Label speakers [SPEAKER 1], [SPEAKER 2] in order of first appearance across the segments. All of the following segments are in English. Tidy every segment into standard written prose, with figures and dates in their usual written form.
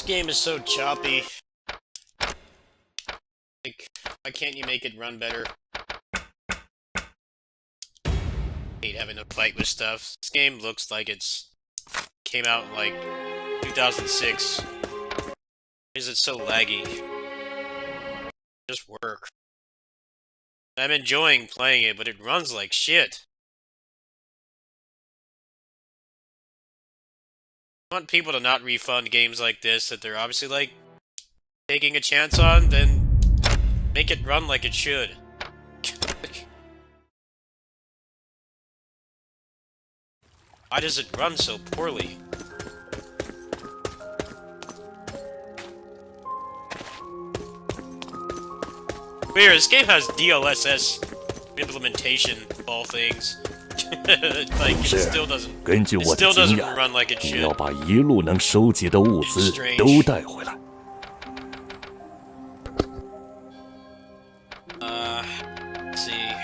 [SPEAKER 1] game is so choppy. Like, why can't you make it run better? Hate having to fight with stuff. This game looks like it's came out in like 2006. Why is it so laggy? Just work. I'm enjoying playing it, but it runs like shit. I want people to not refund games like this that they're obviously like taking a chance on, then make it run like it should. Why does it run so poorly? Weird, this game has DLSS implementation of all things. Like, it still doesn't run like it should.
[SPEAKER 2] 你要把一路能收集的物资都带回来。
[SPEAKER 1] Let's see.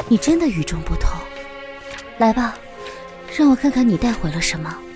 [SPEAKER 3] "你真的与众不同，来吧，让我看看你带回了什么。"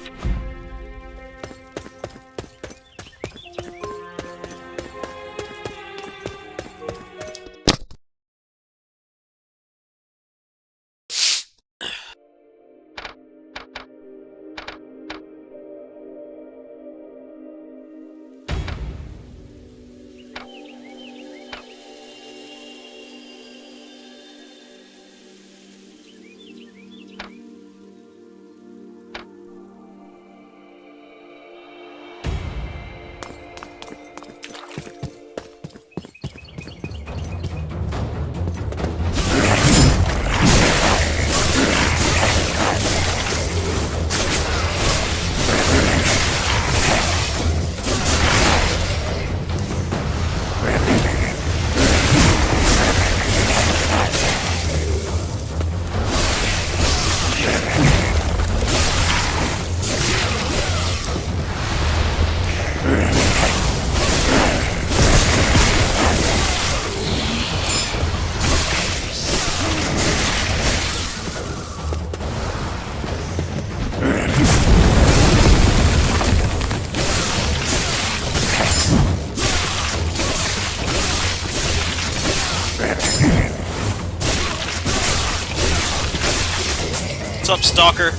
[SPEAKER 1] What's up, Stalker?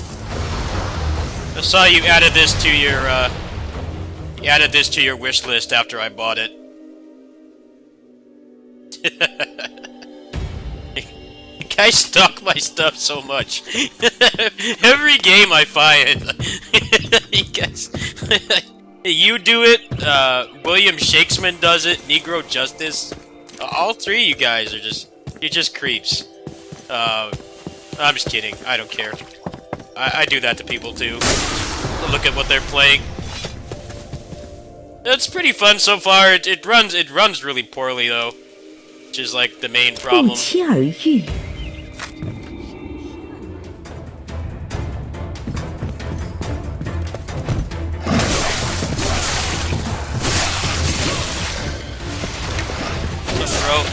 [SPEAKER 1] I saw you added this to your wish list after I bought it. You guys stalk my stuff so much. Every game I find, you guys. You do it. William Shakespeare does it. Negro Justice. All three of you guys are you're just creeps. I'm just kidding. I don't care. I do that to people too. Look at what they're playing. It's pretty fun so far. It runs really poorly though, which is like the main problem.
[SPEAKER 3] 不期而遇。
[SPEAKER 1] Bro.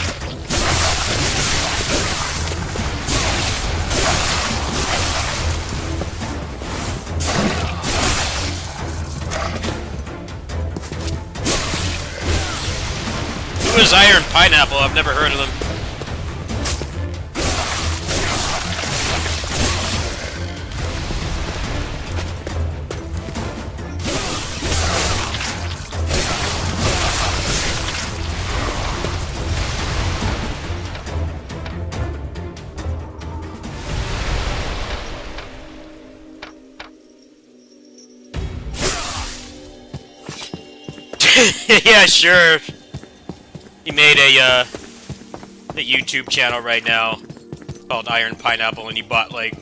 [SPEAKER 1] Who is Iron Pineapple? I've never heard of them. Yeah, sure. He made a YouTube channel right now called Iron Pineapple, and he bought like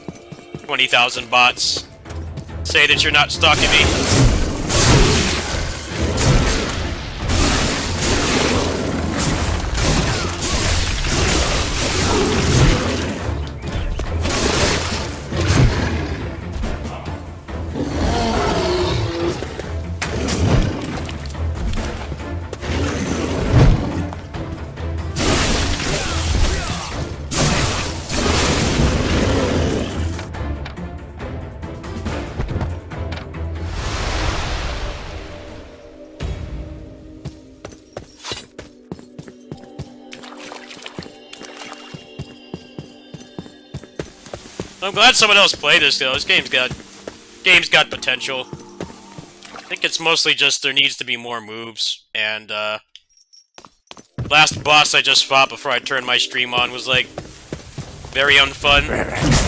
[SPEAKER 1] 20,000 bots. Say that you're not stalking me. I'm glad someone else played this though. This game's got potential. I think it's mostly just there needs to be more moves, and last boss I just fought before I turned my stream on was like very unfun.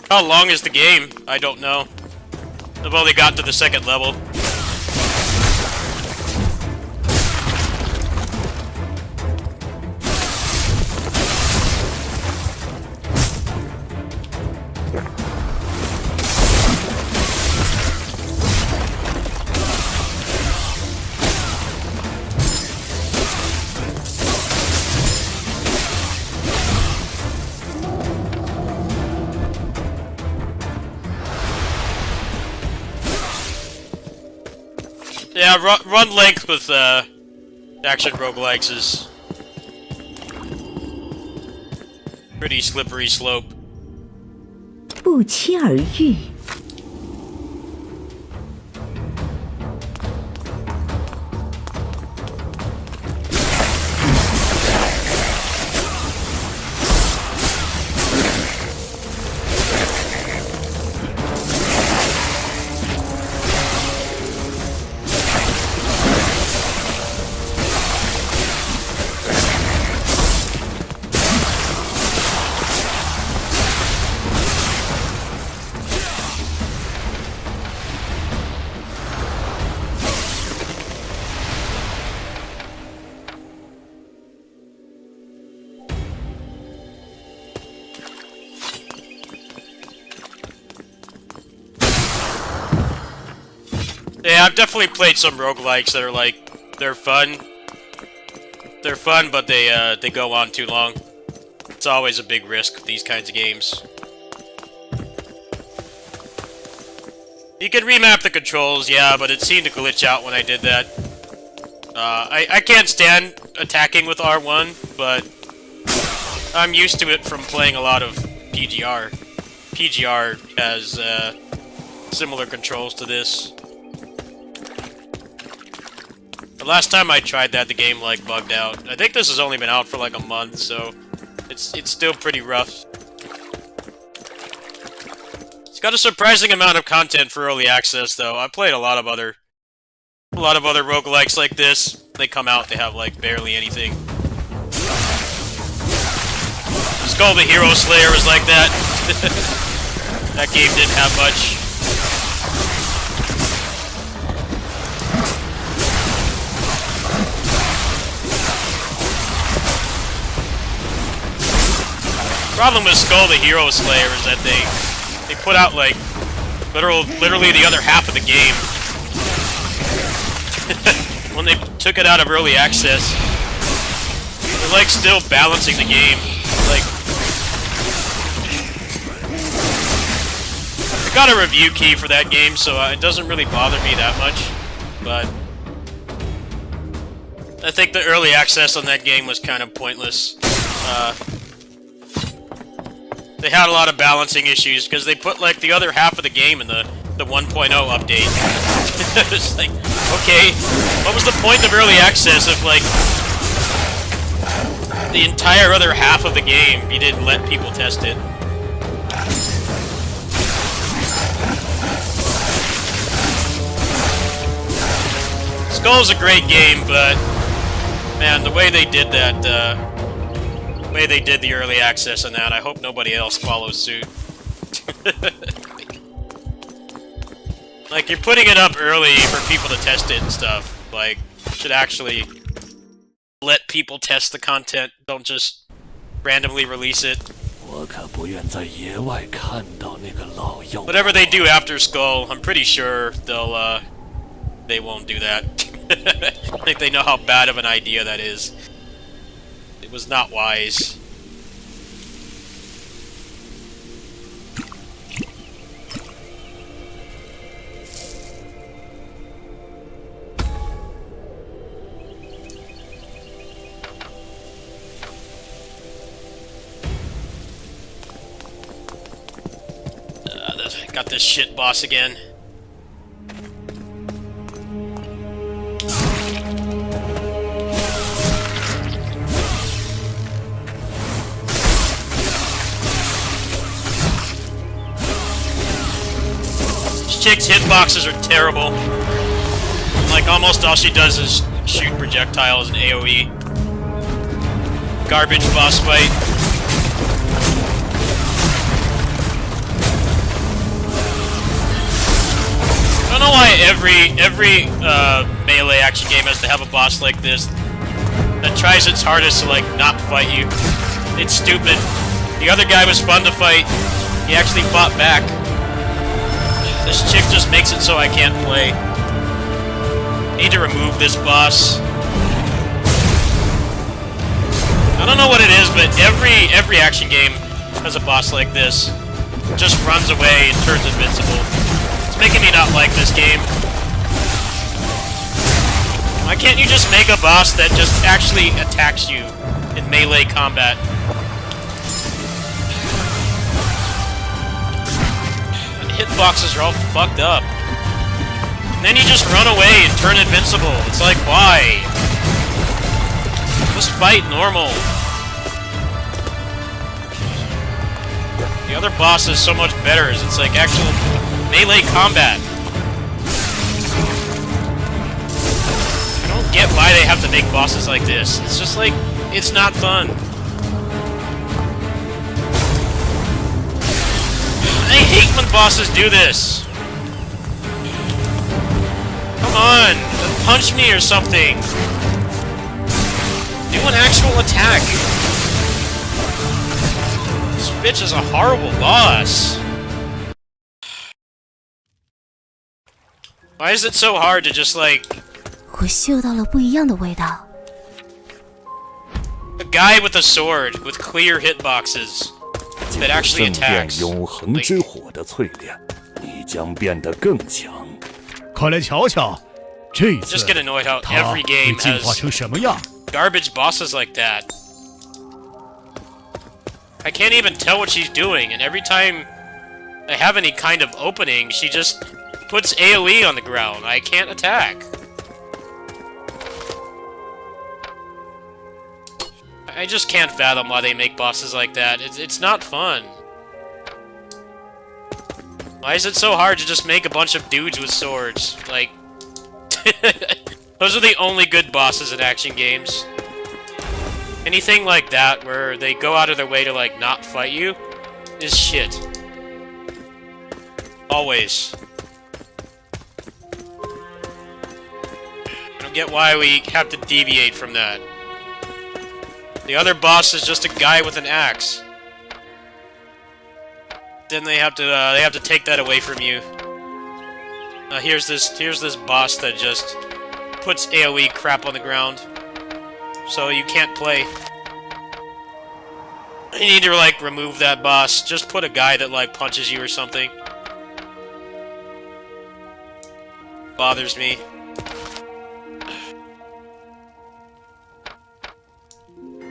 [SPEAKER 1] How long is the game? I don't know. I've only got to the second level. Yeah, run length with action roguelikes is pretty slippery slope.
[SPEAKER 4] 不期而遇。Yeah, I've definitely played some roguelikes that are like, they're fun. They're fun, but they go on too long. It's always a big risk with these kinds of games. You can remap the controls, yeah, but it seemed to glitch out when I did that. I can't stand attacking with R1, but I'm used to it from playing a lot of PGR. PGR has similar controls to this. The last time I tried that, the game like bugged out. I think this has only been out for like a month, so it's still pretty rough. It's got a surprising amount of content for early access, though. I played a lot of other roguelikes like this. They come out, they have like barely anything. Skull the Hero Slayer was like that. That game didn't have much. Problem with Skull the Hero Slayer is that they put out like literally the other half of the game when they took it out of early access. They're like still balancing the game. Like, I got a review key for that game, so it doesn't really bother me that much. But I think the early access on that game was kind of pointless. They had a lot of balancing issues because they put like the other half of the game in the 1.0 update. It's like, okay, what was the point of early access if like the entire other half of the game you didn't let people test it? Skull's a great game, but man, the way they did that, the way they did the early access on that, I hope nobody else follows suit. Like, you're putting it up early for people to test it and stuff. Like, you should actually let people test the content. Don't just randomly release it.
[SPEAKER 2] 我可不愿在野外看到那个老妖。
[SPEAKER 4] Whatever they do after Skull, I'm pretty sure they won't do that. I think they know how bad of an idea that is. It was not wise. Got this shit boss again. This chick's hitboxes are terrible. Like, almost all she does is shoot projectiles and AoE. Garbage boss fight. I don't know why every melee action game has to have a boss like this that tries its hardest to, like, not fight you. It's stupid. The other guy was fun to fight. He actually fought back. This chick just makes it so I can't play. Need to remove this boss. I don't know what it is, but every action game has a boss like this. Just runs away and turns invincible. It's making me not like this game. Why can't you just make a boss that just actually attacks you in melee combat? And hitboxes are all fucked up. And then you just run away and turn invincible. It's like, why? Just fight normal. The other boss is so much better. It's like actual melee combat. I don't get why they have to make bosses like this. It's just like, it's not fun. I hate when bosses do this. Come on, punch me or something. Do an actual attack. This bitch is a horrible boss. Why is it so hard to just, like...
[SPEAKER 3] 我嗅到了不一样的味道。
[SPEAKER 4] A guy with a sword with clear hitboxes that actually
[SPEAKER 2] 圣殿
[SPEAKER 4] attacks.
[SPEAKER 2] 永恒之火的淬炼，你将变得更强。
[SPEAKER 5] 快来瞧瞧，这
[SPEAKER 4] Just
[SPEAKER 5] 次
[SPEAKER 4] get annoyed how
[SPEAKER 5] 他
[SPEAKER 4] every
[SPEAKER 5] 会
[SPEAKER 4] game
[SPEAKER 5] 进化
[SPEAKER 4] has
[SPEAKER 5] 成什么样？
[SPEAKER 4] garbage bosses like that. I can't even tell what she's doing, and every time I have any kind of opening, she just puts AoE on the ground. I can't attack. I just can't fathom why they make bosses like that. It's not fun. Why is it so hard to just make a bunch of dudes with swords? Like, those are the only good bosses in action games. Anything like that where they go out of their way to, like, not fight you is shit. Always. I don't get why we have to deviate from that. The other boss is just a guy with an axe. Then they have to take that away from you. Here's this boss that just puts AoE crap on the ground, so you can't play. You need to, like, remove that boss. Just put a guy that, like, punches you or something. Bothers me.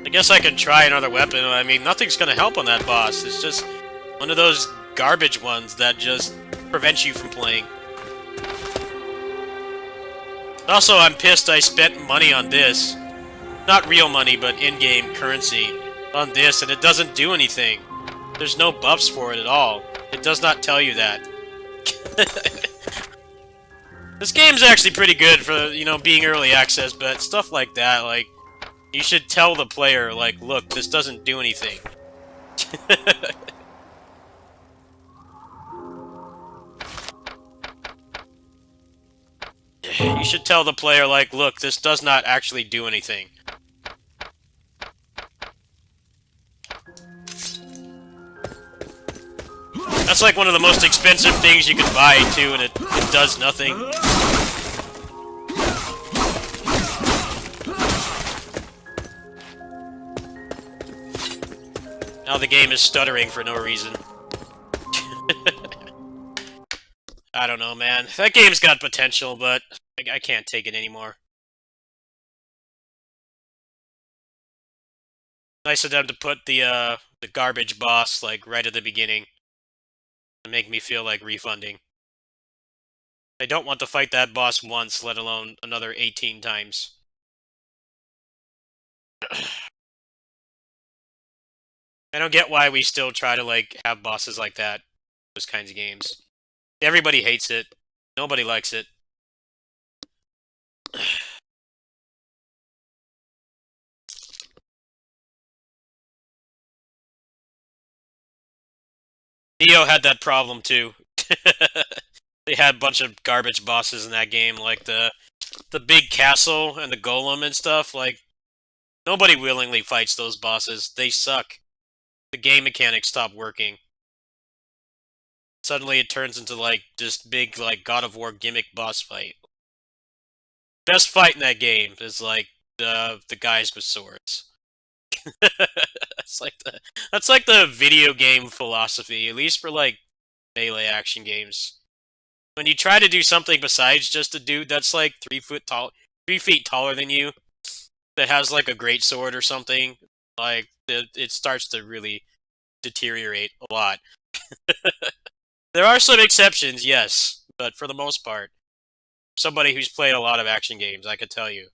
[SPEAKER 4] I guess I could try another weapon. I mean, nothing's gonna help on that boss. It's just one of those garbage ones that just prevent you from playing. Also, I'm pissed I spent money on this. Not real money, but in-game currency on this, and it doesn't do anything. There's no buffs for it at all. It does not tell you that. This game's actually pretty good for, you know, being early access, but stuff like that, like, you should tell the player, like, look, this doesn't do anything.
[SPEAKER 1] should tell the player, like, look, this does not actually do anything. That's like one of the most expensive things you can buy, too, and it does nothing. Now the game is stuttering for no reason. I don't know, man. That game's got potential, but I can't take it anymore. Nice of them to put the garbage boss, like, right at the beginning. To make me feel like refunding. I don't want to fight that boss once, let alone another 18 times. I don't get why we still try to, like, have bosses like that. Those kinds of games. Everybody hates it. Nobody likes it. Neo had that problem too. They had a bunch of garbage bosses in that game, like the big castle and the golem and stuff. Like, nobody willingly fights those bosses. They suck. The game mechanics stop working. Suddenly it turns into, like, this big, like, God of War gimmick boss fight. Best fight in that game is, like, the guys with swords. That's like the video game philosophy, at least for, like, melee action games. When you try to do something besides just a dude that's like 3 feet taller than you, that has like a great sword or something, like it starts to really deteriorate a lot. There are some exceptions, yes, but for the most part, somebody who's played a lot of action games, I could tell you.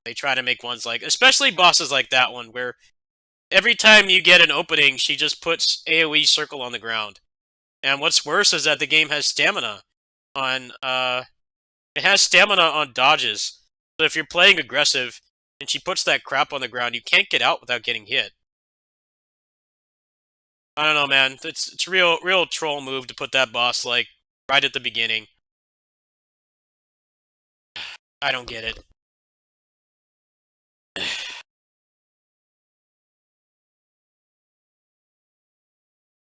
[SPEAKER 1] They try to make ones like, especially bosses like that one, where every time you get an opening, she just puts AoE circle on the ground. And what's worse is that the game has stamina on, it has stamina on dodges. So if you're playing aggressive, and she puts that crap on the ground, you can't get out without getting hit. I don't know, man. It's a real troll move to put that boss, like, right at the beginning. I don't get it.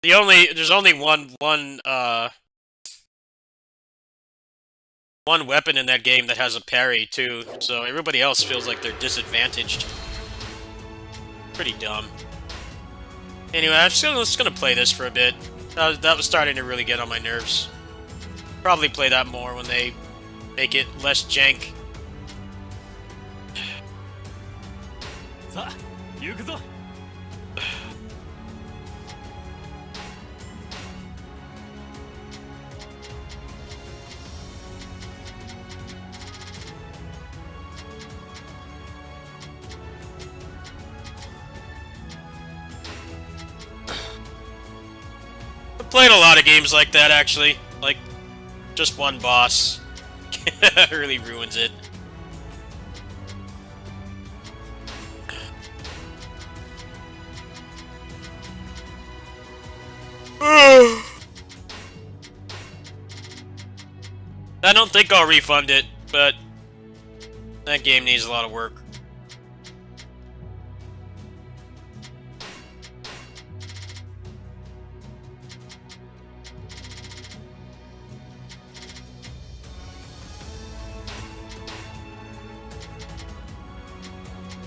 [SPEAKER 1] There's only one weapon in that game that has a parry too, so everybody else feels like they're disadvantaged. Pretty dumb. Anyway, I'm just gonna play this for a bit. That was starting to really get on my nerves. Probably play that more when they make it less jank. I've played a lot of games like that, actually. Like, just one boss really ruins it. I don't think I'll refund it, but that game needs a lot of work.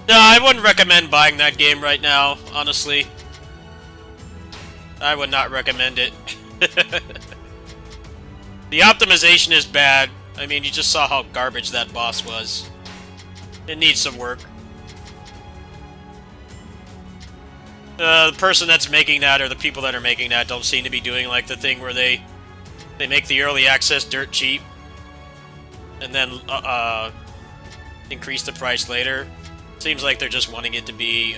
[SPEAKER 1] No, I wouldn't recommend buying that game right now, honestly. I would not recommend it. The optimization is bad. I mean, you just saw how garbage that boss was. It needs some work. The person that's making that, or the people that are making that, don't seem to be doing like the thing where they make the early access dirt cheap, and then increase the price later. Seems like they're just wanting it to be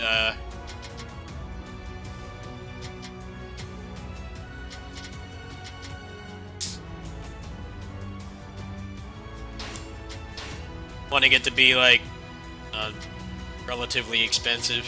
[SPEAKER 1] like relatively expensive.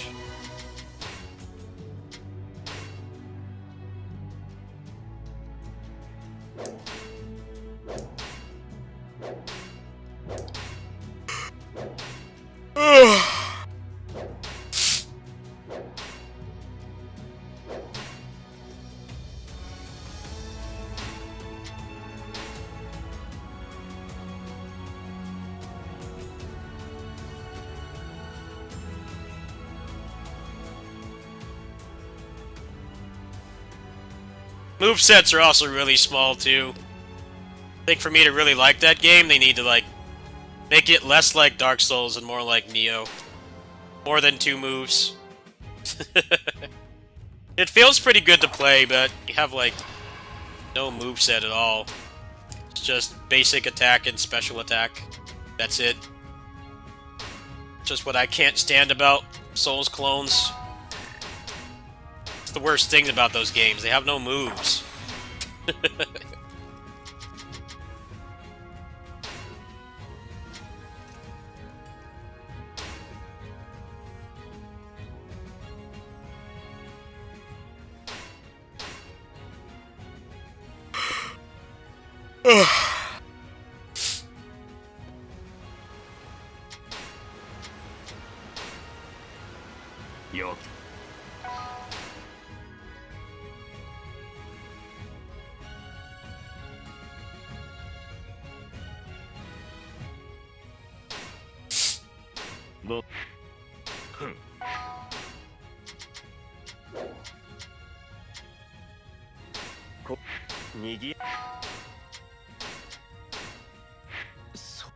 [SPEAKER 1] Movesets are also really small, too. I think for me to really like that game, they need to, like, make it less like Dark Souls and more like Neo. More than 2 moves. It feels pretty good to play, but you have, like, no moveset at all. It's just basic attack and special attack. That's it. Just what I can't stand about Souls clones. It's the worst thing about those games. They have no moves.
[SPEAKER 2] よ。の。ふん。こ。にぎ。そ。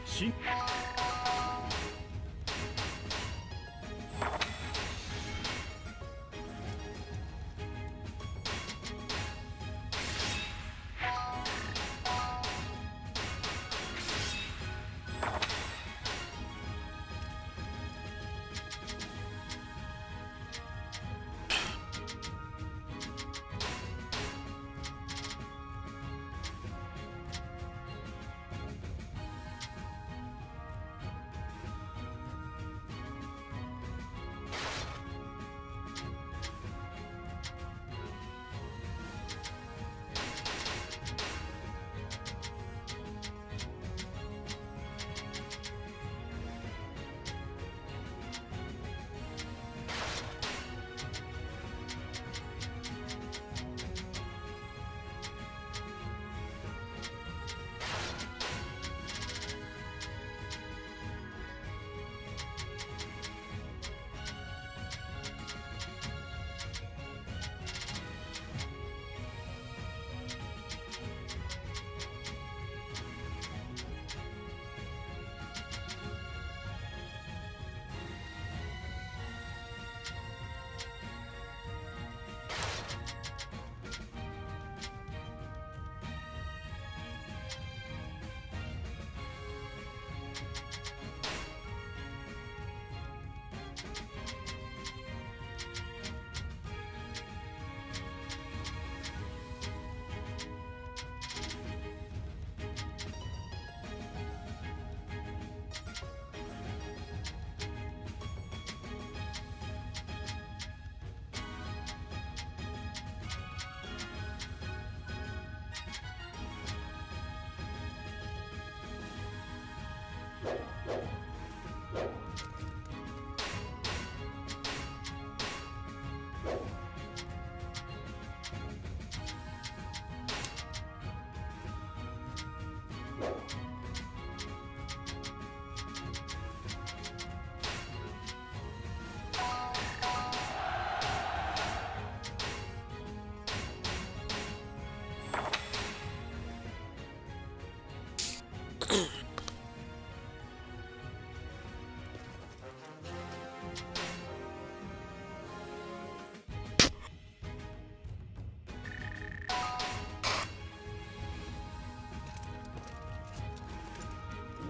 [SPEAKER 2] し。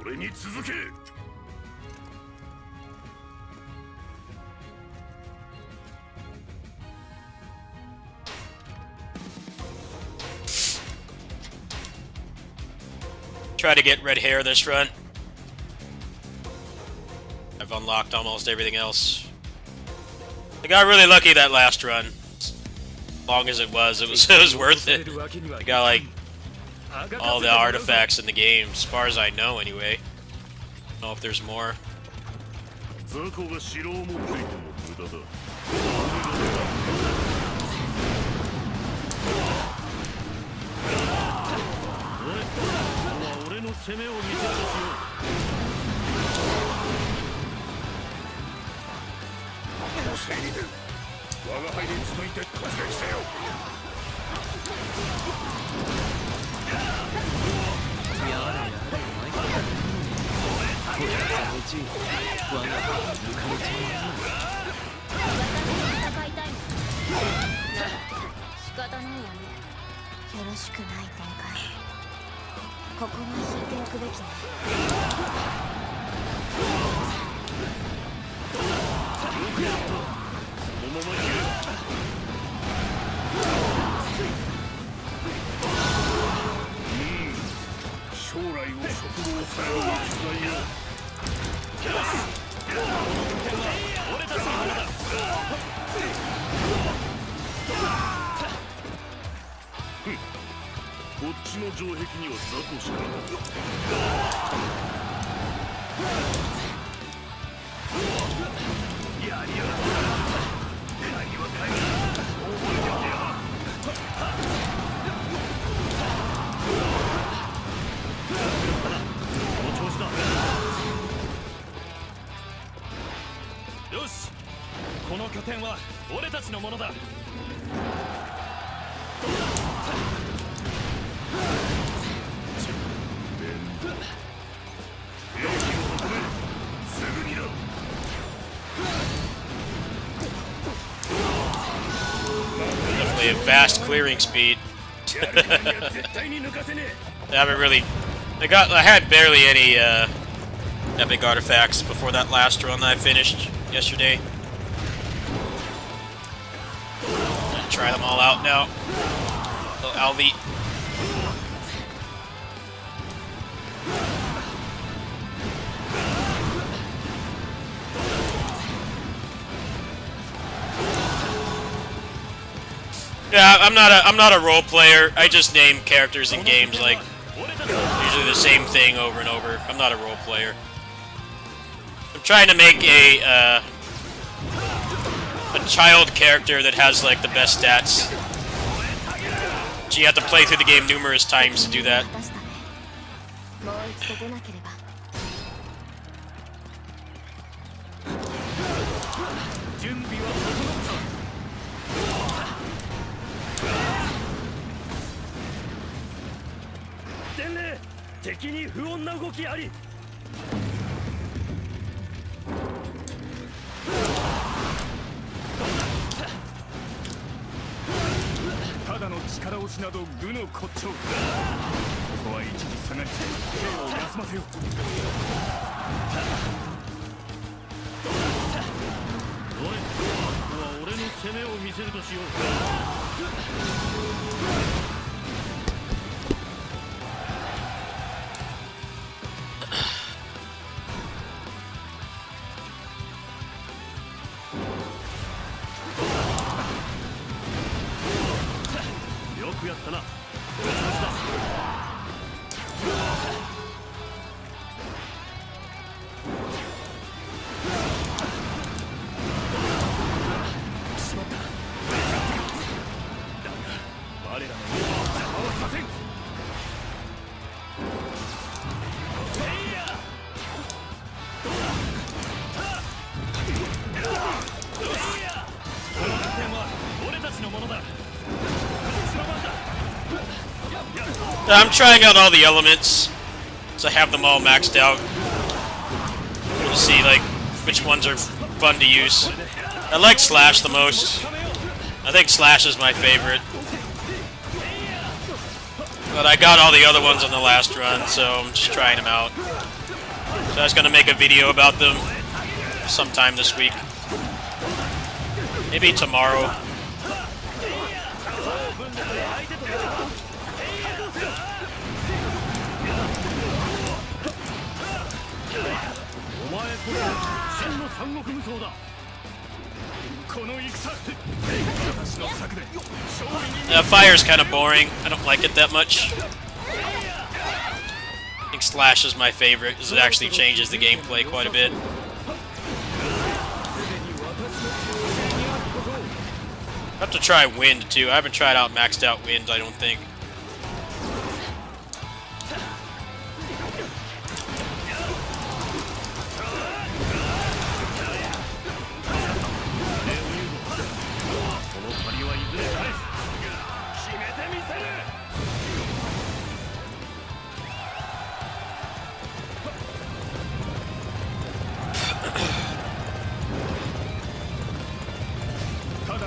[SPEAKER 2] 俺に続け。
[SPEAKER 1] Try to get red hair this run. I've unlocked almost everything else. I got really lucky that last run. As long as it was worth it. I got like all the artifacts in the game, as far as I know anyway. I don't know if there's more.
[SPEAKER 2] 攻めを見せるとしよう。この正義で我が輩に続いて突撃せよ。やれやれお前か。これはそのうち我が輩に抜かれちまうぞ。
[SPEAKER 3] 戦いたいの。仕方ないわね。よろしくない展開。ここは引いておくべきね。
[SPEAKER 2] よくやった。そのまま行け。将来を嘱望される逸材よ。俺たちのものだ。こっちの城壁には雑魚しかなかった。やりやがった。鍵は鍵だ。覚えておけよ。その調子だ。よし、この拠点は俺たちのものだ。
[SPEAKER 1] Definitely a fast clearing speed. I haven't really. I had barely any epic artifacts before that last run that I finished yesterday. Gonna try them all out now. Little Alvi. Yeah, I'm not a role player. I just name characters in games like usually the same thing over and over. I'm not a role player. I'm trying to make a child character that has like the best stats. So you have to play through the game numerous times to do that. I'm trying out all the elements, so I have them all maxed out. To see like which ones are fun to use. I like Slash the most. I think Slash is my favorite. But I got all the other ones on the last run, so I'm just trying them out. So I was gonna make a video about them sometime this week. Maybe tomorrow. Fire's kind of boring. I don't like it that much. I think Slash is my favorite because it actually changes the gameplay quite a bit. I have to try Wind too. I haven't tried out maxed out Wind, I don't think.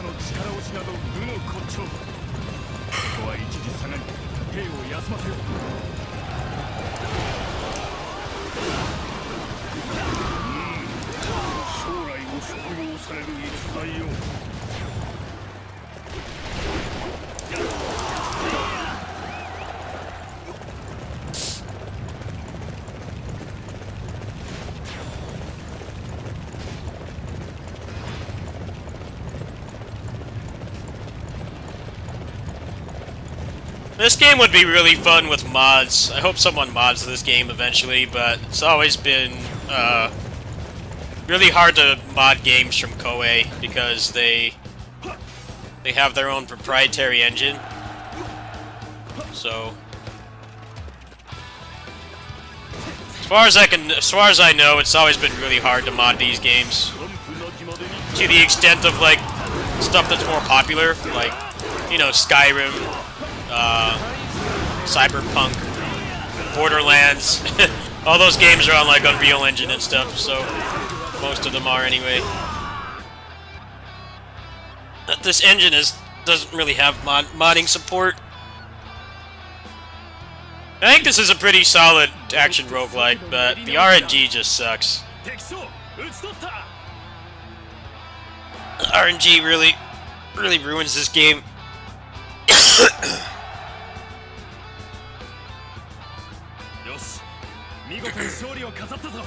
[SPEAKER 5] らの力押しなど無の骨頂。ここは一時下がり兵を休ませよう。将来を嘱望される逸材よ。
[SPEAKER 1] This game would be really fun with mods. I hope someone mods this game eventually, but it's always been really hard to mod games from Koei because they have their own proprietary engine. So as far as I know, it's always been really hard to mod these games. To the extent of like stuff that's more popular, like, you know, Skyrim, Cyberpunk, Borderlands. All those games are on like Unreal Engine and stuff, so most of them are anyway. This engine doesn't really have modding support. I think this is a pretty solid action roguelike, but the RNG just sucks. RNG really ruins this game.
[SPEAKER 5] よし、見事に勝利を飾ったぞ。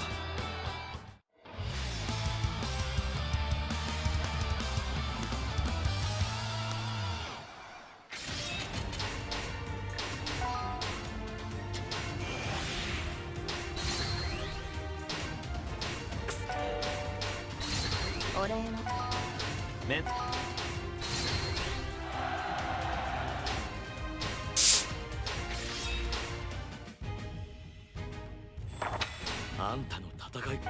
[SPEAKER 3] お礼は
[SPEAKER 2] めあんたの戦いこ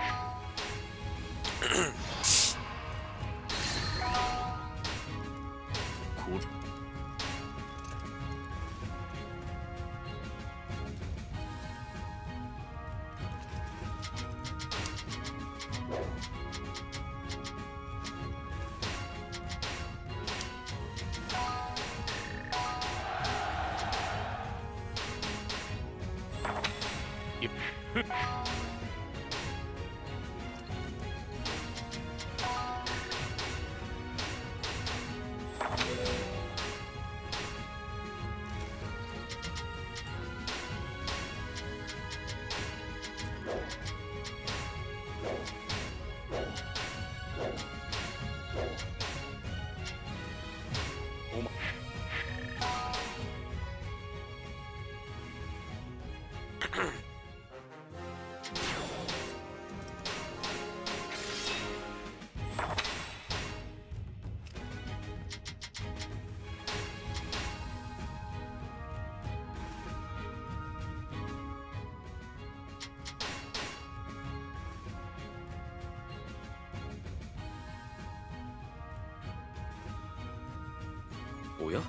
[SPEAKER 2] おや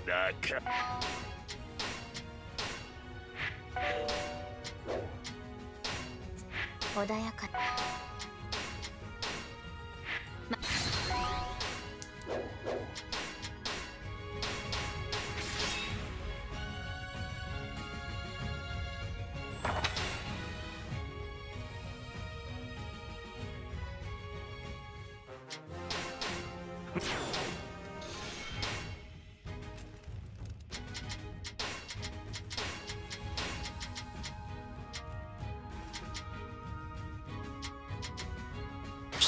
[SPEAKER 5] だか
[SPEAKER 3] 穏やか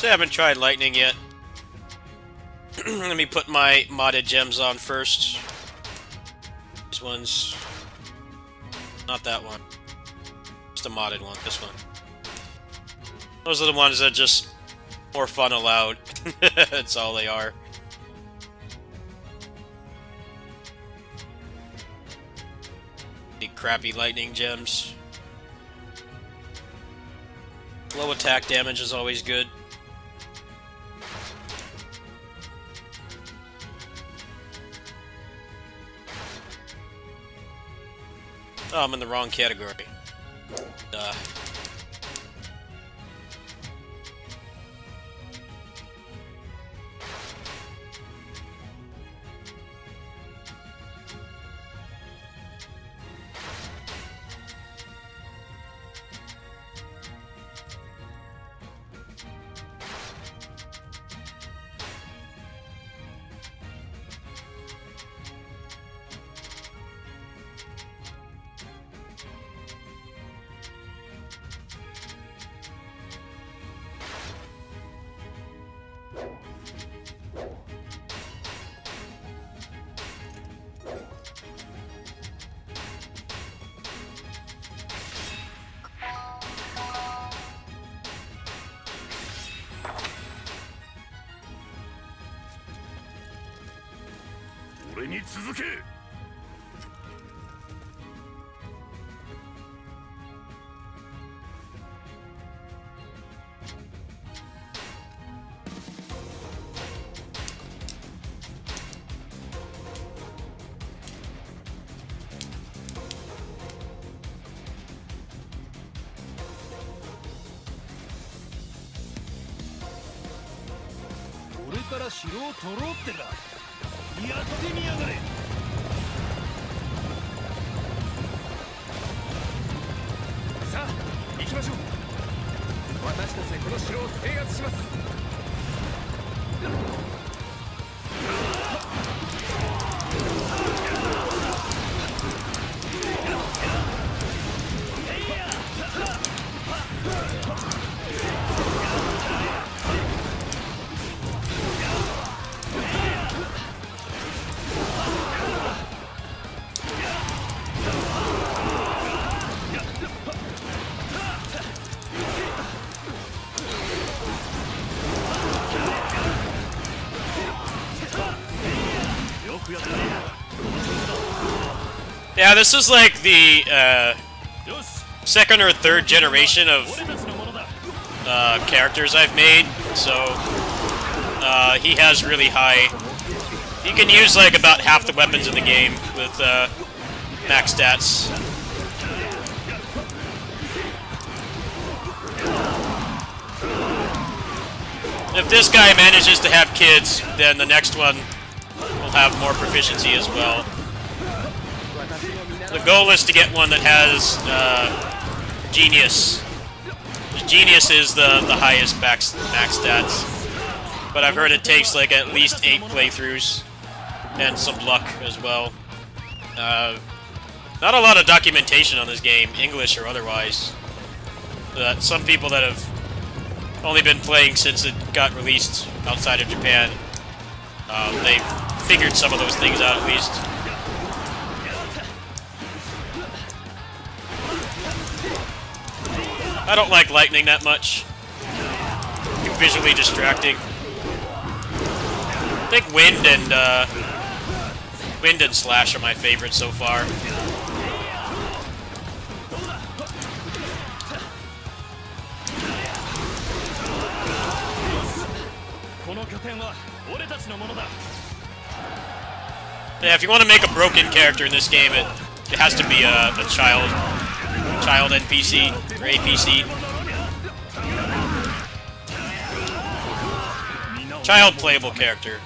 [SPEAKER 1] I haven't tried lightning yet. Let me put my modded gems on first. These ones. Not that one. Just a modded one. This one. Those are the ones that just more fun allowed. That's all they are. The crappy lightning gems. Low attack damage is always good. Oh, I'm in the wrong category. Duh.
[SPEAKER 5] 俺に続け。俺から城を取ろうってか。やってみやがれ。さあ行きましょう。私たちでこの城を制圧します。
[SPEAKER 1] Yeah, this is like the second or third generation of characters I've made, so he has really high... You can use like about half the weapons in the game with max stats. If this guy manages to have kids, then the next one will have more proficiency as well. The goal is to get one that has Genius. Genius is the highest max stats, but I've heard it takes like at least 8 playthroughs and some luck as well. Not a lot of documentation on this game, English or otherwise. Some people that have only been playing since it got released outside of Japan, they figured some of those things out at least. I don't like lightning that much. Too visually distracting. I think wind and slash are my favorites so far. Yeah, if you want to make a broken character in this game, it has to be a child NPC or APC. Child playable character.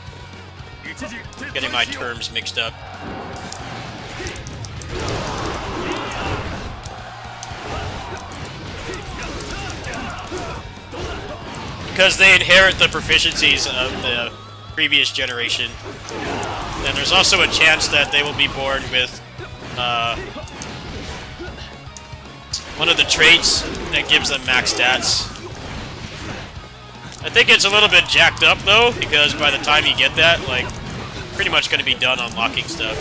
[SPEAKER 1] Getting my terms mixed up. Because they inherit the proficiencies of the previous generation. And there's also a chance that they will be born with one of the traits that gives them max stats. I think it's a little bit jacked up though, because by the time you get that, like, pretty much going to be done unlocking stuff.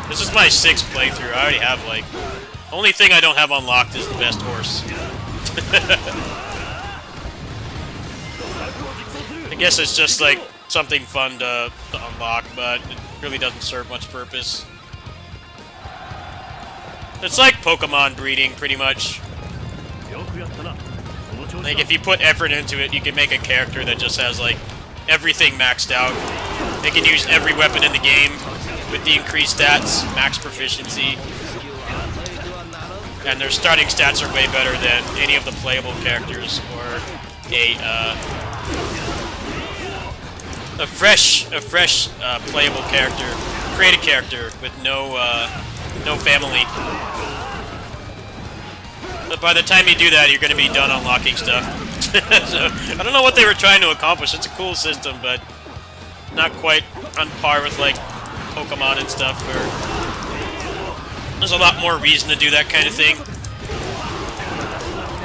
[SPEAKER 1] This is my 6th playthrough. I already have, like, only thing I don't have unlocked is the best horse. I guess it's just like something fun to unlock, but it really doesn't serve much purpose. It's like Pokemon breeding, pretty much. Like, if you put effort into it, you can make a character that just has, like, everything maxed out. They can use every weapon in the game with the increased stats, max proficiency. and their starting stats are way better than any of the playable characters, or a fresh playable character, created character with no family. But by the time you do that, you're going to be done unlocking stuff. So I don't know what they were trying to accomplish. It's a cool system, but not quite on par with like Pokemon and stuff, where there's a lot more reason to do that kind of thing.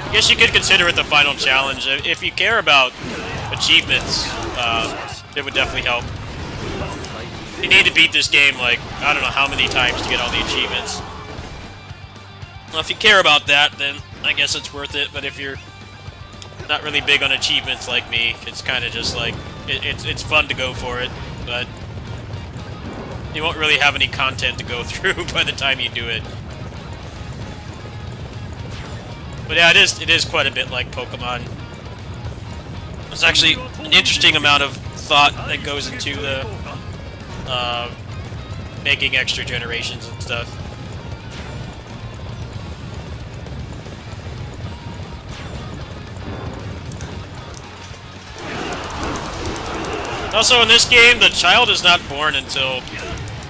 [SPEAKER 1] I guess you could consider it the final challenge. If you care about achievements, it would definitely help. You need to beat this game like, I don't know how many times to get all the achievements. Well, if you care about that, then I guess it's worth it, but if you're not really big on achievements like me, it's kind of just like, it's fun to go for it, but you won't really have any content to go through by the time you do it. But yeah, it is quite a bit like Pokemon. There's actually an interesting amount of thought that goes into the making extra generations and stuff. Also, in this game, the child is not born until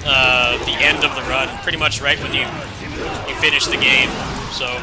[SPEAKER 1] the end of the run, pretty much right when you finish the game. So.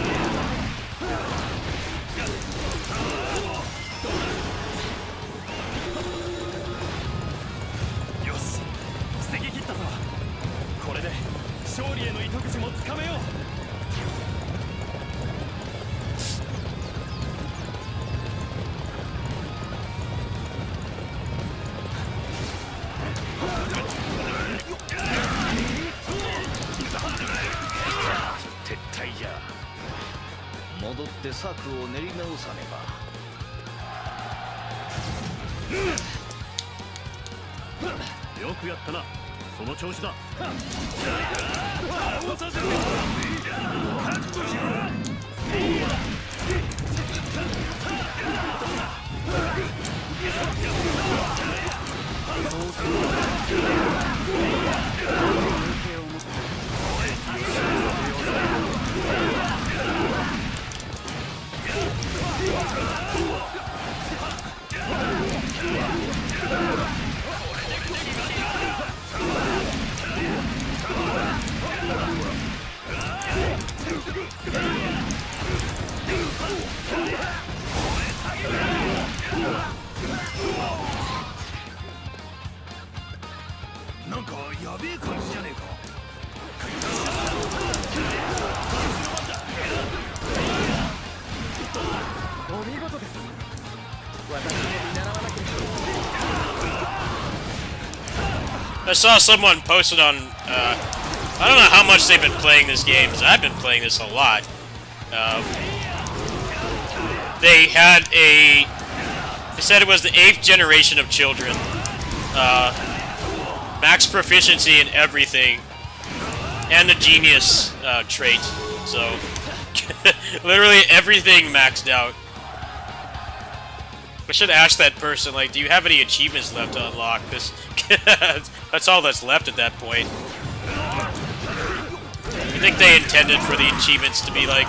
[SPEAKER 1] I saw someone posted on, I don't know how much they've been playing this game, because I've been playing this a lot. They said it was the 8th generation of children. Max proficiency in everything, and the genius trait, so literally everything maxed out. I should ask that person, like, do you have any achievements left to unlock? Because that's all that's left at that point. I think they intended for the achievements to be, like,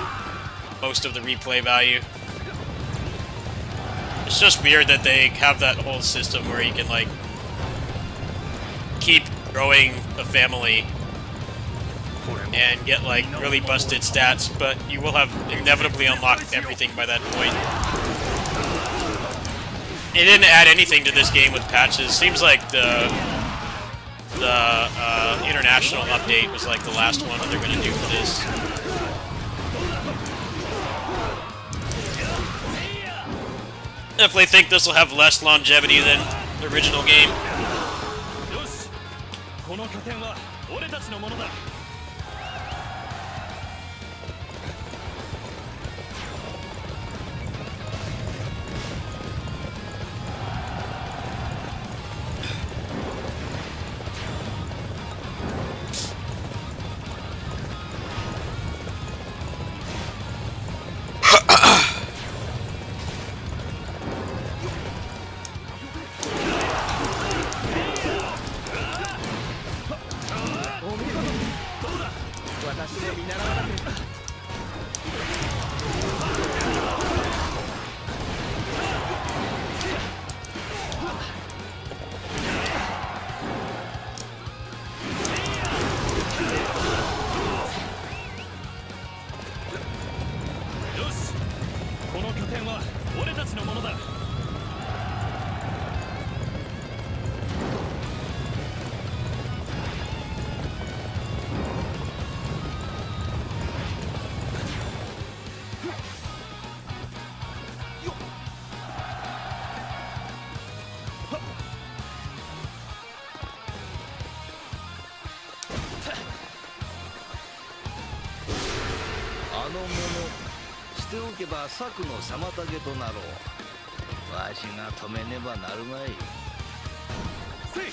[SPEAKER 1] most of the replay value. It's just weird that they have that whole system where you can, like, keep growing a family and get, like, really busted stats, but you will have inevitably unlocked everything by that point. It didn't add anything to this game with patches. Seems like the international update was like the last one that they're going to do for this. Definitely think this will have less longevity than the original game.
[SPEAKER 2] の者しておけば策の妨げとなろう。わしが止めねばなるまい。
[SPEAKER 5] せい。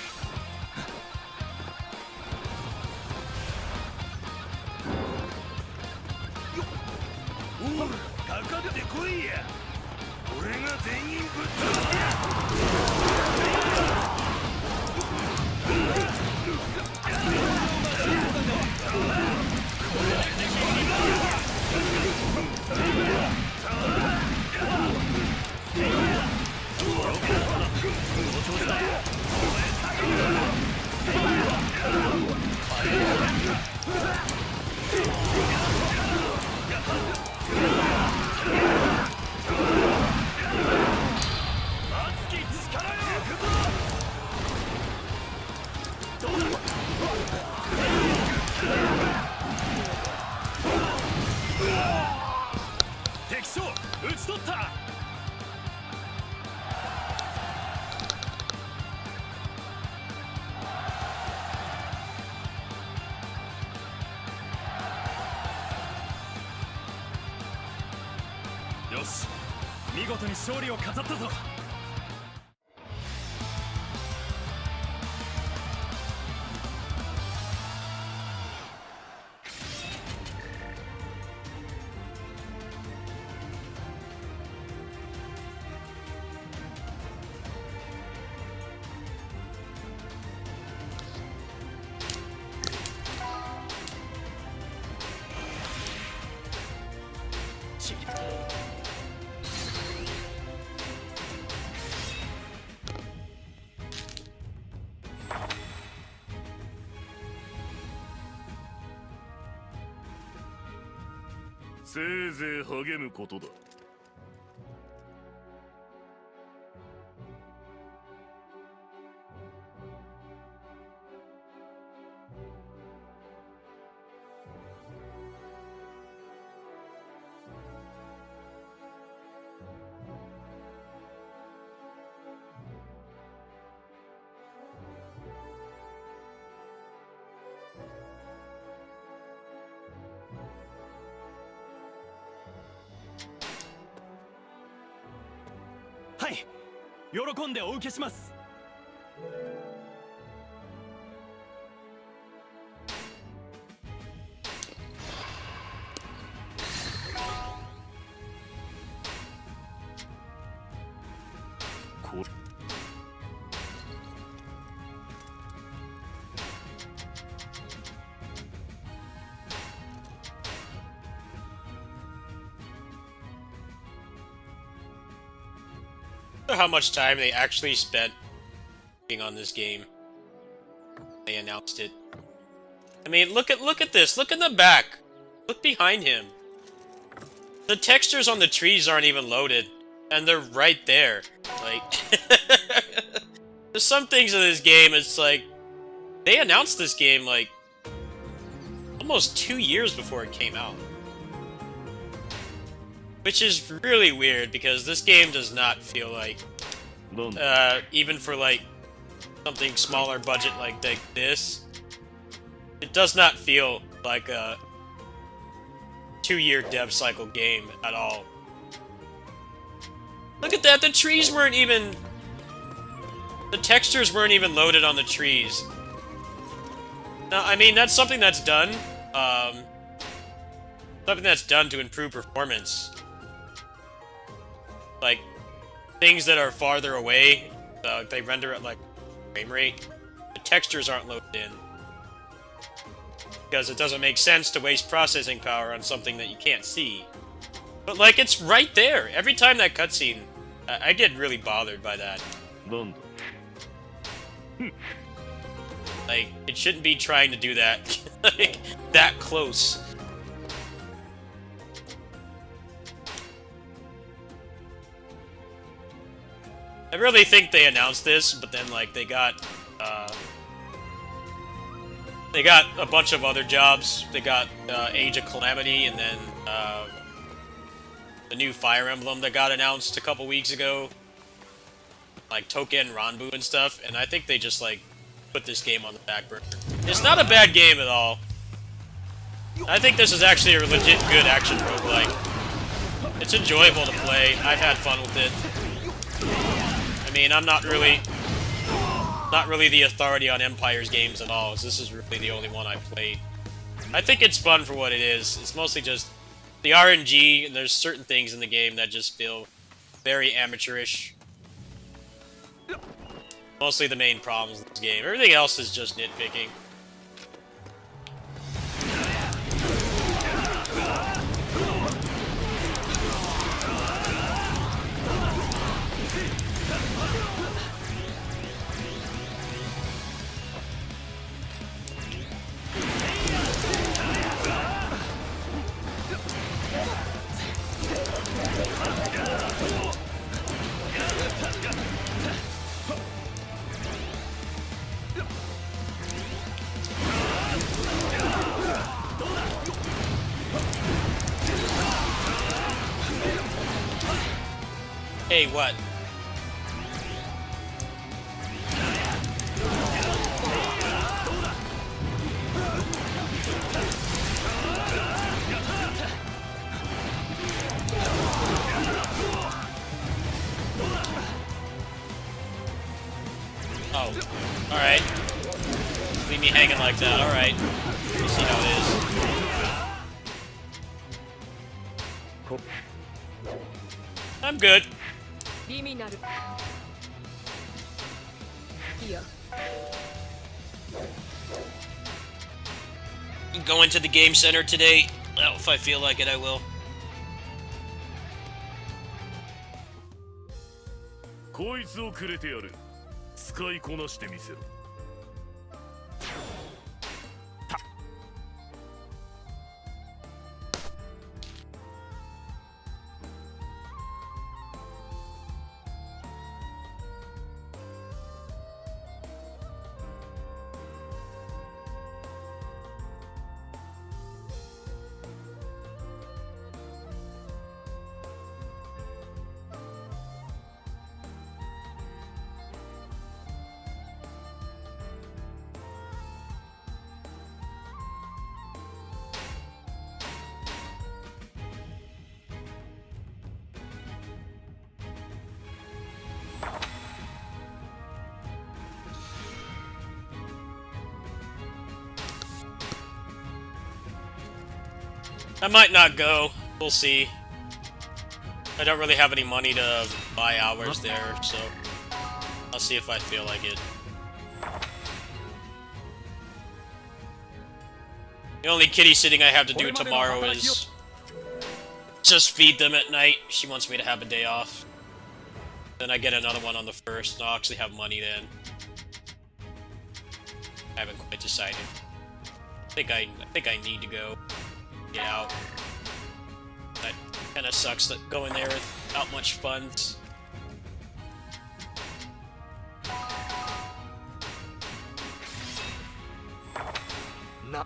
[SPEAKER 5] おう、かかってこいや。俺が全員ぶっ倒してや。熱き力よ。敵将討ち取った。よし、見事に勝利を飾ったぞ。せいぜい励むことだ。はい、喜んでお受けします。これ
[SPEAKER 1] how much time they actually spent working on this game. They announced it. I mean, look at this. Look in the back. Look behind him. The textures on the trees aren't even loaded, and they're right there. Like, there's some things in this game. It's like they announced this game like almost 2 years before it came out. Which is really weird, because this game does not feel like, even for like something smaller budget like this, it does not feel like a 2-year dev cycle game at all. Look at that, the trees weren't even, the textures weren't even loaded on the trees. Now, I mean, that's something that's done, to improve performance. Like, things that are farther away, they render at like frame rate. The textures aren't loaded in, because it doesn't make sense to waste processing power on something that you can't see. But like, it's right there. Every time that cutscene, I get really bothered by that. Like, it shouldn't be trying to do that, like, that close. I really think they announced this, but then, like, they got a bunch of other jobs. They got Age of Calamity, and then the new Fire Emblem that got announced a couple weeks ago. Like Touken Ranbu and stuff, and I think they just, like, put this game on the back burner. It's not a bad game at all. I think this is actually a legit good action roguelike. It's enjoyable to play. I've had fun with it. I mean, I'm not really the authority on Empire's games at all. This is really the only one I've played. I think it's fun for what it is. It's mostly just the RNG, and there's certain things in the game that just feel very amateurish. Mostly the main problems in this game. Everything else is just nitpicking. Hey, what? Oh, alright. Leave me hanging like that, alright. We'll see how it is. I'm good.
[SPEAKER 6] リミナルいや
[SPEAKER 1] Go into the game center today. Well, if I feel like it, I will.
[SPEAKER 5] こいつをくれてやる。使いこなしてみせろ。
[SPEAKER 1] I might not go. We'll see. I don't really have any money to buy hours there, so I'll see if I feel like it. The only kitty sitting I have to do tomorrow is just feed them at night. She wants me to have a day off. Then I get another one on the 1st, and I'll actually have money then. I haven't quite decided. I think I need to go. Get out. That kind of sucks that going there without much funds.
[SPEAKER 5] Na.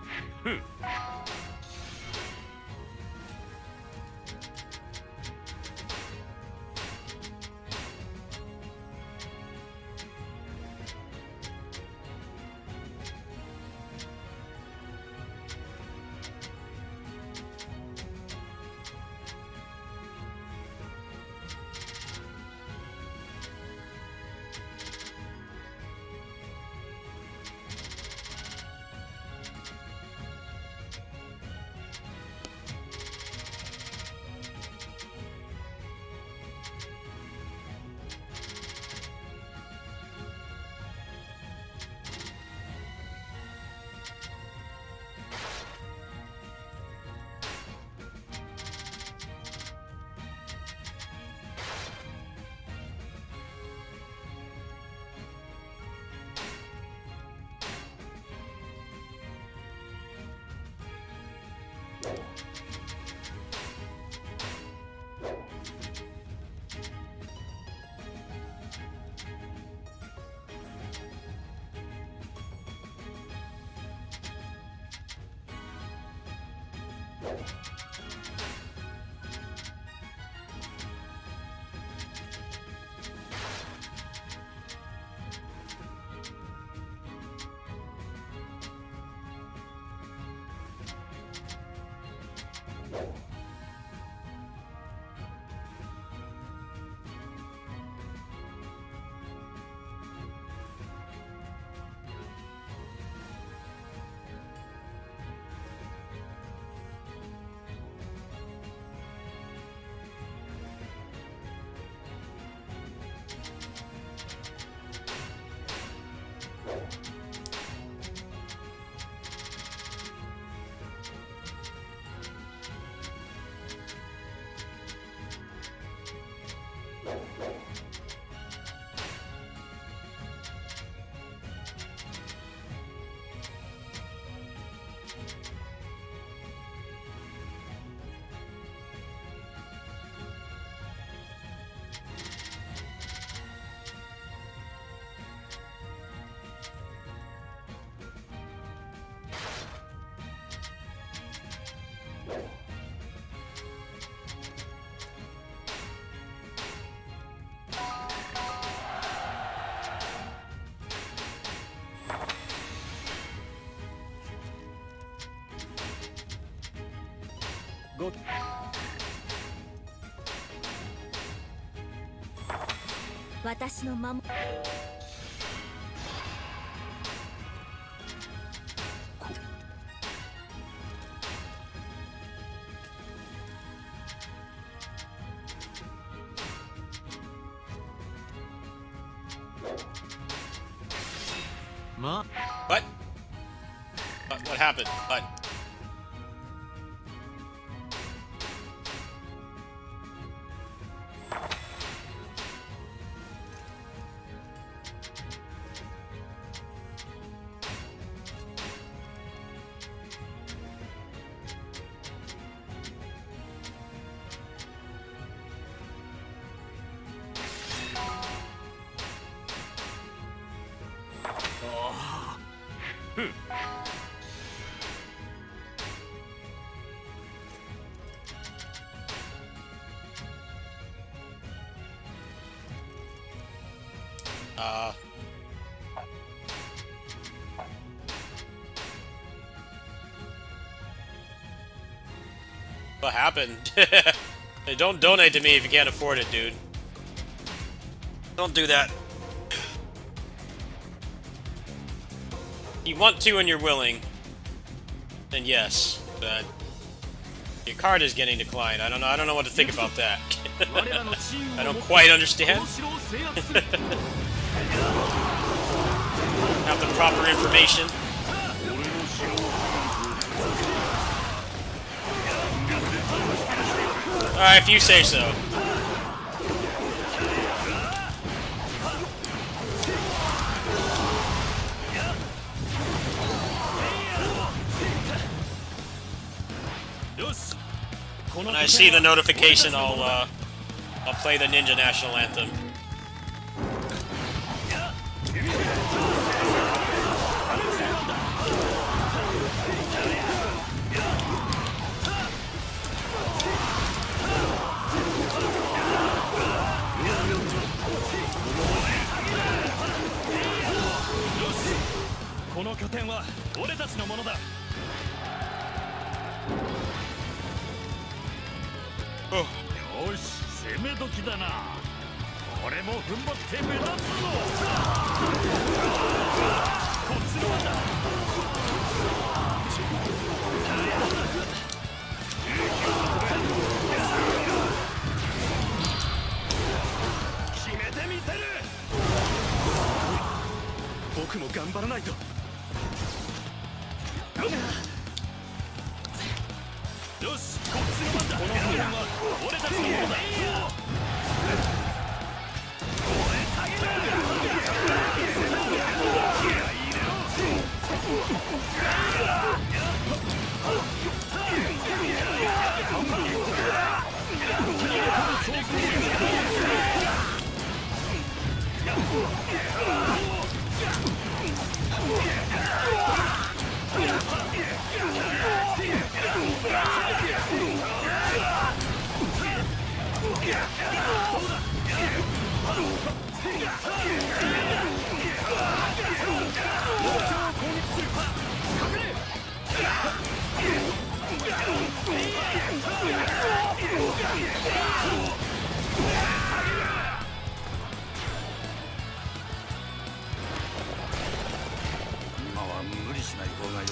[SPEAKER 2] ご
[SPEAKER 3] 私の守
[SPEAKER 2] ま
[SPEAKER 4] What? What happened? What? What happened? Hey, don't donate to me if you can't afford it, dude. Don't do that. If you want to and you're willing, then yes, but your card is getting declined. I don't know what to think about that. I don't quite understand. Have the proper information. Alright, if you say so. When I see the notification, I'll play the Ninja National Anthem. Oh.
[SPEAKER 5] よし攻め時だな俺も踏ん張って目立つぞこっちの番だ決めてみせる僕も頑張らないとよしこっちの番だこの風船は俺たちのものだ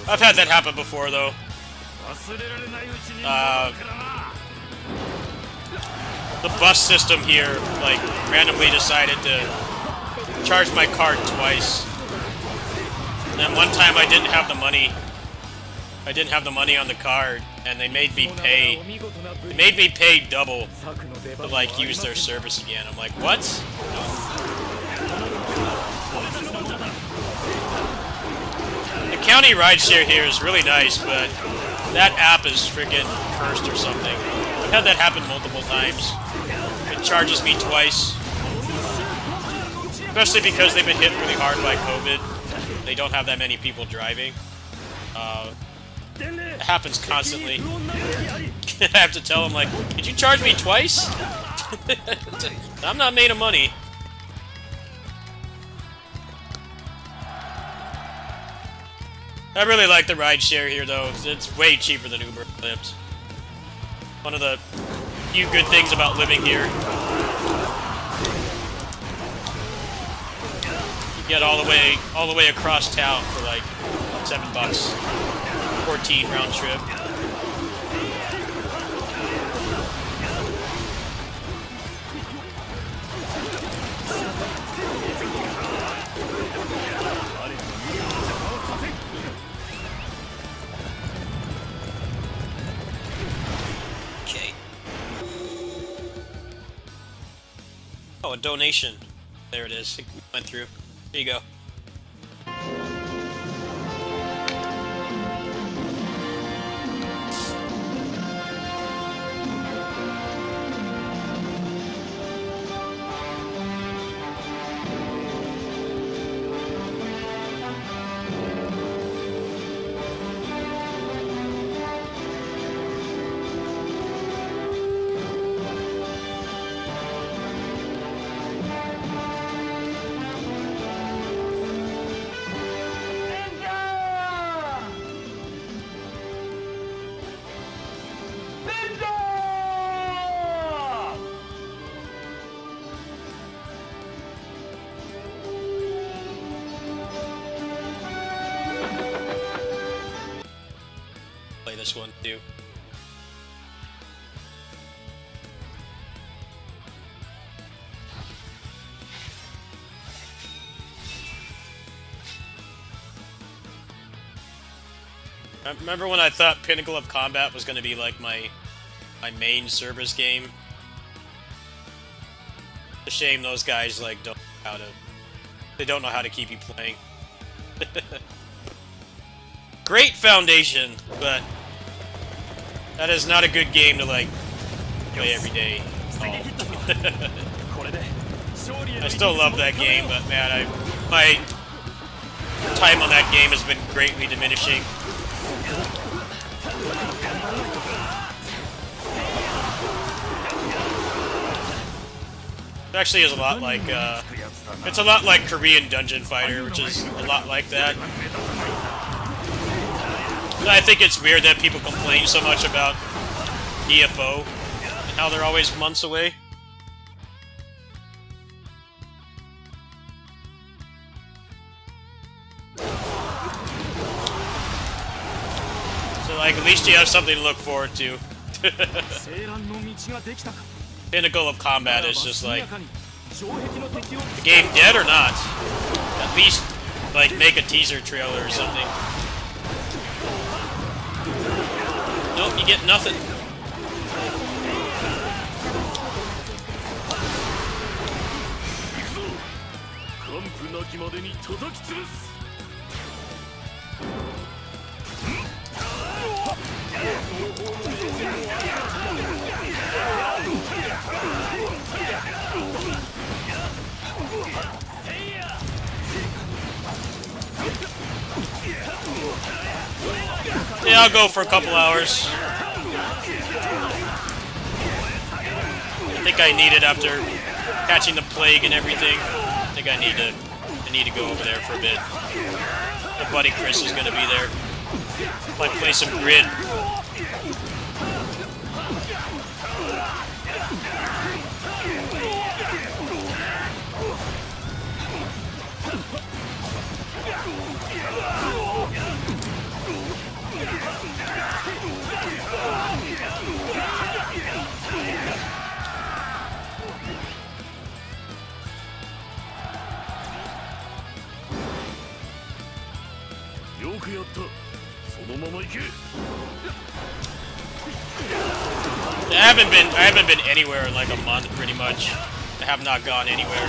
[SPEAKER 4] I've had that happen before, though.
[SPEAKER 5] 忘れられないうちに
[SPEAKER 4] The bus system here, like, randomly decided to charge my card twice. And then one time I didn't have the money. I didn't have the money on the card, and they made me pay. They made me pay double to, like, use their service again. I'm like, what? The county rideshare here is really nice, but that app is freaking cursed or something. I've had that happen multiple times. It charges me twice. Especially because they've been hit really hard by COVID. They don't have that many people driving. It happens constantly. I have to tell them, like, did you charge me twice? I'm not made of money. I really like the rideshare here, though. It's way cheaper than Uber Lyft.
[SPEAKER 1] One of the few good things about living here. You get all the way across town for like $7. 14 round trip. Okay. Oh, a donation. There it is. It went through. There you go. Play this one too. I remember when I thought Pinnacle of Combat was going to be like my main service game. It's a shame those guys like don't know how to keep you playing. Great foundation, but that is not a good game to like play every day. I still love that game, but man, my time on that game has been greatly diminishing. It actually is a lot like it's a lot like Korean Dungeon Fighter, which is a lot like that. I think it's weird that people complain so much about DFO and how they're always months away. So like, at least you have something to look forward to. Pinnacle of Combat is just like, the game dead or not? At least like make a teaser trailer or something. Nope, you get nothing. Yeah, I'll go for a couple hours. I think I need it after catching the plague and everything. I think I need to go over there for a bit. My buddy Chris is gonna be there. Might play some Grid. I haven't been anywhere in like a month, pretty much. I have not gone anywhere.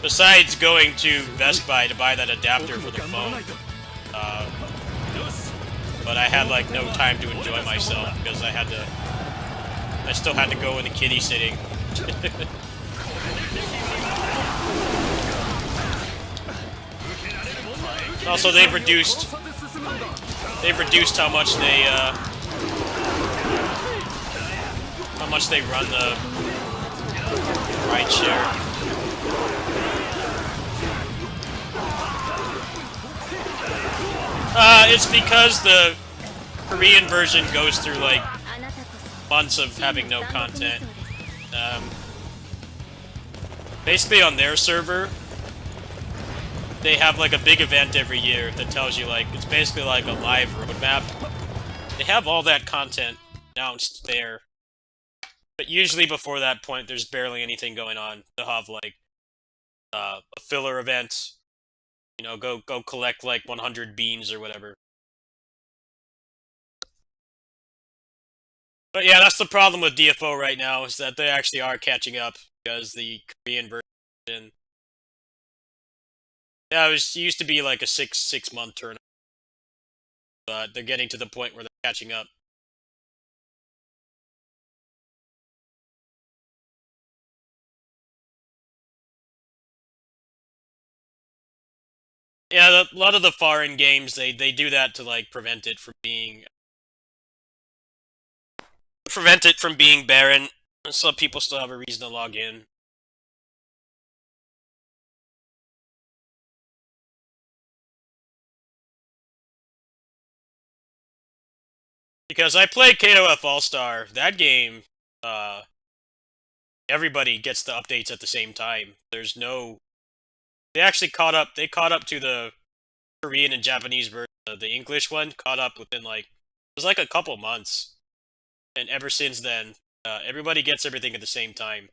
[SPEAKER 1] Besides going to Best Buy to buy that adapter for the phone. But I had like no time to enjoy myself because I still had to go in the kiddie sitting. Also, they've reduced how much they run the ride share.
[SPEAKER 4] It's because the Korean version goes through like
[SPEAKER 3] あなたこそ
[SPEAKER 4] months of having no
[SPEAKER 3] 残酷
[SPEAKER 4] content.
[SPEAKER 3] そうです
[SPEAKER 4] Basically on their server, they have like a big event every year that tells you like, it's basically like a live roadmap. They have all that content announced there. But usually before that point, there's barely anything going on. They'll have like a filler event. You know, go collect like 100 beans or whatever. But yeah, that's the problem with DFO right now, is that they actually are catching up, because the Korean version, yeah, it used to be like a six month tournament, but they're getting to the point where they're catching up. Yeah, a lot of the foreign games, they do that to like prevent it from being barren, so people still have a reason to log in. Because I played KOF All-Star, that game, everybody gets the updates at the same time. There's no... They actually caught up to the Korean and Japanese version. The English one caught up within like... It was like a couple months. And ever since then, everybody gets everything at the same time.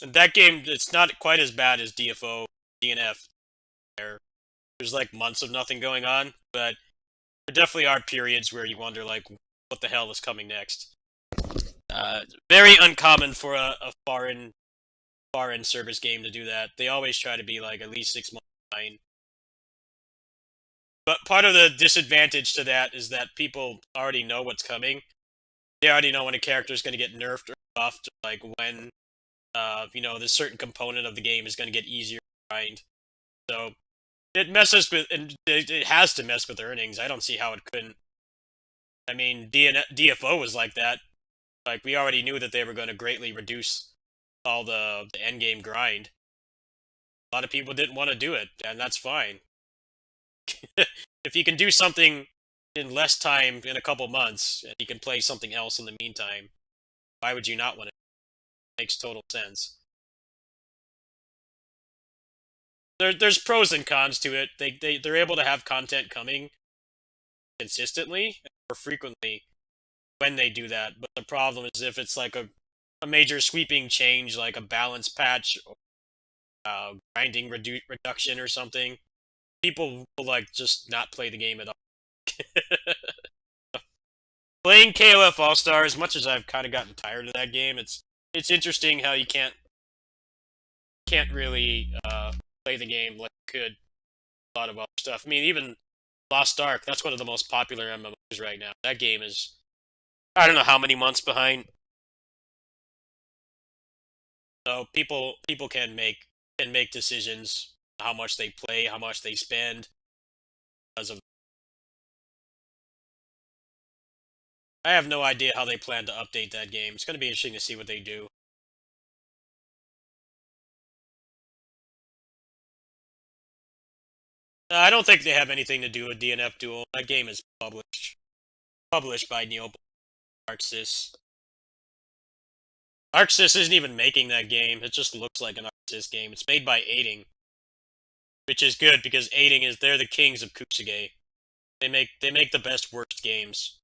[SPEAKER 4] And that game, it's not quite as bad as DFO, DNF. There's like months of nothing going on, but there definitely are periods where you wonder like, what the hell is coming next? Very uncommon for a foreign service game to do that. They always try to be like at least 6 months behind. But part of the disadvantage to that is that people already know what's coming. They already know when a character is going to get nerfed or buffed, or like when, you know, this certain component of the game is going to get easier to grind. So it messes with, and it has to mess with earnings. I don't see how it couldn't. I mean, DFO was like that. Like, we already knew that they were going to greatly reduce all the endgame grind. A lot of people didn't want to do it, and that's fine. If you can do something in less time, in a couple months, and you can play something else in the meantime, why would you not want it? It makes total sense. There's pros and cons to it. They're able to have content coming consistently or frequently when they do that, but the problem is if it's like a major sweeping change, like a balance patch or grinding reduction or something, people will like just not play the game at all. Playing KOF All-Star, as much as I've kind of gotten tired of that game, it's interesting how you can't really play the game like you could a lot of other stuff. I mean, even Lost Ark, that's one of the most popular MMOs right now. That game is, I don't know how many months behind. So people can make decisions how much they play, how much they spend because of. I have no idea how they plan to update that game. It's going to be interesting to see what they do. I don't think they have anything to do with DNF Duel. That game is published by Neo ArcSys. ArcSys isn't even making that game. It just looks like an ArcSys game. It's made by Aiding, which is good because Aiding they're the kings of Kusuge. They make the best worst games.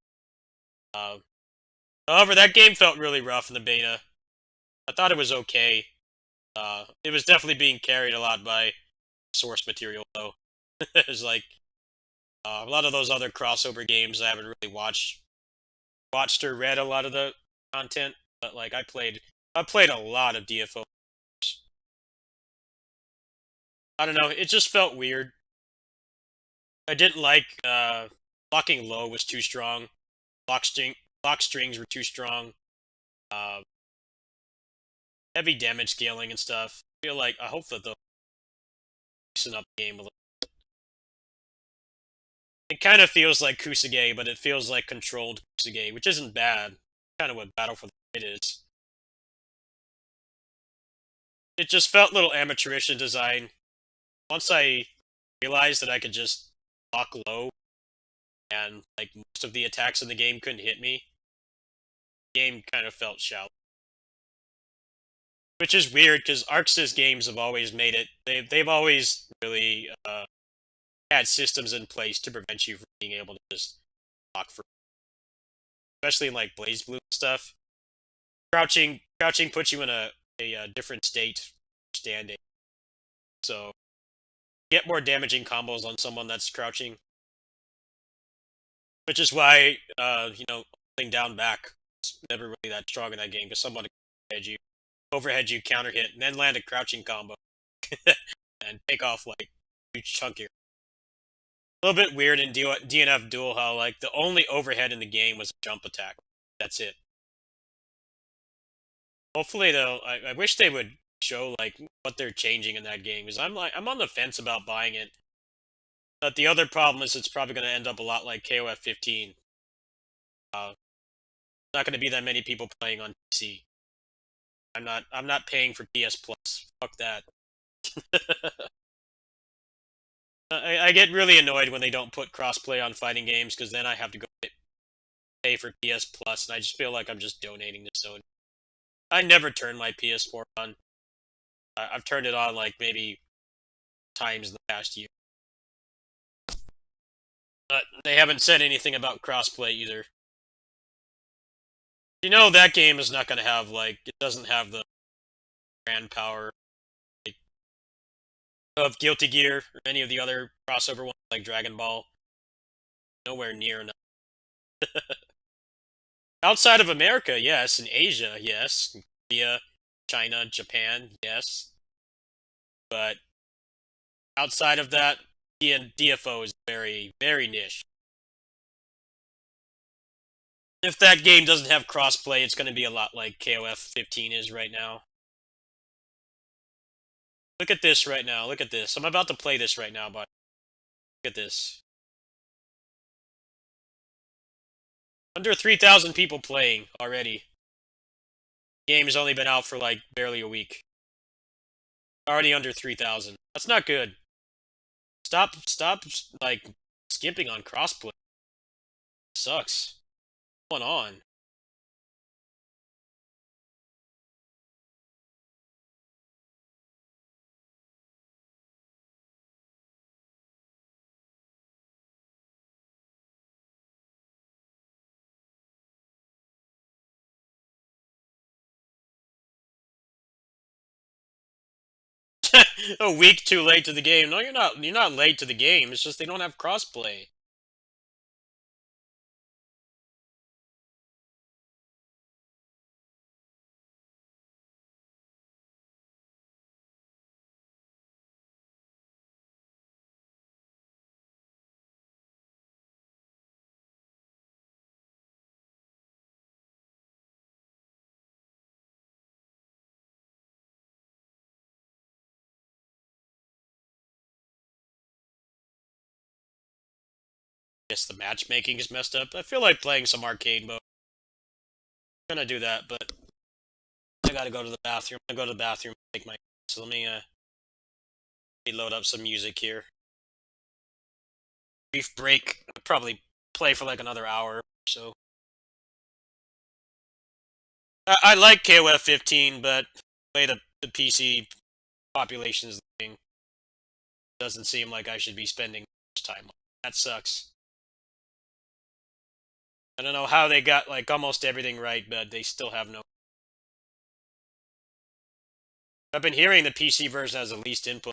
[SPEAKER 4] However, that game felt really rough in the beta. I thought it was okay. It was definitely being carried a lot by source material, though. It's like a lot of those other crossover games I haven't really watched or read a lot of the content, but like I played a lot of DFO. I don't know, it just felt weird. I didn't like locking low was too strong. Lock strings were too strong. Heavy damage scaling and stuff. I hope that they'll loosen up the game a little. It kind of feels like Kusuge, but it feels like controlled Kusuge, which isn't bad. Kind of what Battle for the Grid is. It just felt a little amateurish in design. Once I realized that I could just lock low
[SPEAKER 1] and like most of the attacks in the game couldn't hit me. The game kind of felt shallow. Which is weird, because ArcSys games have always made it... They've always really had systems in place to prevent you from being able to just block for... Especially in like Blaze Blue stuff. Crouching puts you in a different state standing. So, get more damaging combos on someone that's crouching. Which is why, holding down back is never really that strong in that game, because someone can overhead you, counter hit, and then land a crouching combo. And take off, like, huge chunkier. A little bit weird in DNF Duel how, like, the only overhead in the game was a jump attack. That's it. Hopefully, though, I wish they would show, like, what they're changing in that game, because I'm on the fence about buying it. But the other problem is it's probably going to end up a lot like KOF 15. Not going to be that many people playing on PC. I'm not paying for PS Plus. Fuck that. I get really annoyed when they don't put crossplay on fighting games, because then I have to go pay for PS Plus, and I just feel like I'm just donating to Sony. I never turn my PS4 on. I've turned it on like maybe times in the past year. But they haven't said anything about crossplay either. You know that game is not going to have, like, it doesn't have the brand power of Guilty Gear or any of the other crossover ones like Dragon Ball. Nowhere near enough. Outside of America, yes. In Asia, yes. Korea, China, Japan, yes. But outside of that, DFO is very, very niche. If that game doesn't have crossplay, it's going to be a lot like KOF 15 is right now. Look at this right now. Look at this. I'm about to play this right now, but look at this. Under 3,000 people playing already. The game has only been out for like barely a week. Already under 3,000. That's not good. Stop, like, skimping on crossplay. Sucks. What's going on? A week too late to the game. No, you're not. You're not late to the game. It's just they don't have crossplay. Guess the matchmaking is messed up. I feel like playing some arcade mode. I'm gonna do that, but I gotta go to the bathroom. I'm gonna go to the bathroom and take my. So let me load up some music here. Brief break. I'll probably play for like another hour or so. I like KOF 15, but the way the PC population is looking, doesn't seem like I should be spending much time on it. That sucks. I don't know how they got like almost everything right, but they still have no. I've been hearing the PC version has the least input.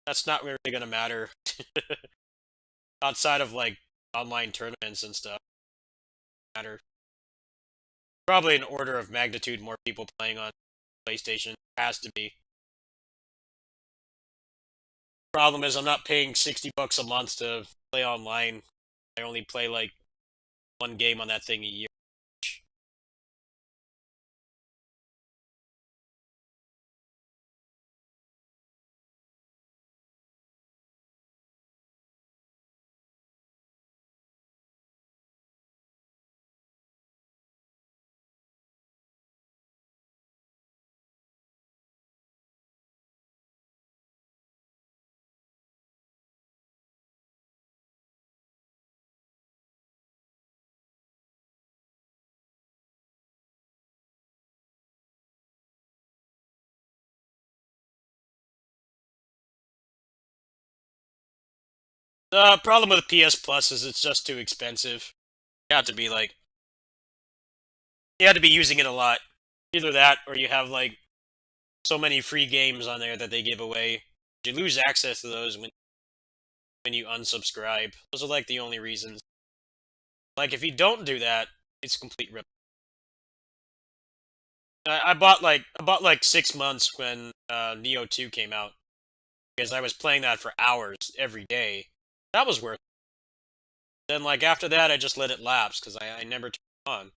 [SPEAKER 1] That's not really gonna matter. Outside of like online tournaments and stuff. Matter. Probably an order of magnitude more people playing on PlayStation. Has to be. Problem is I'm not paying $60 a month to play online. I only play like one game on that thing a year.
[SPEAKER 4] The problem with PS Plus is it's just too expensive. You have to be like, you have to be using it a lot. Either that, or you have like so many free games on there that they give away. You lose access to those when you unsubscribe. Those are like the only reasons. Like if you don't do that, it's complete rip. I bought like 6 months when Neo 2 came out because I was playing that for hours every day. That was worth it. Then like after that, I just let it lapse because I never turned it on.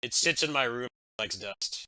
[SPEAKER 4] It sits in my room like dust.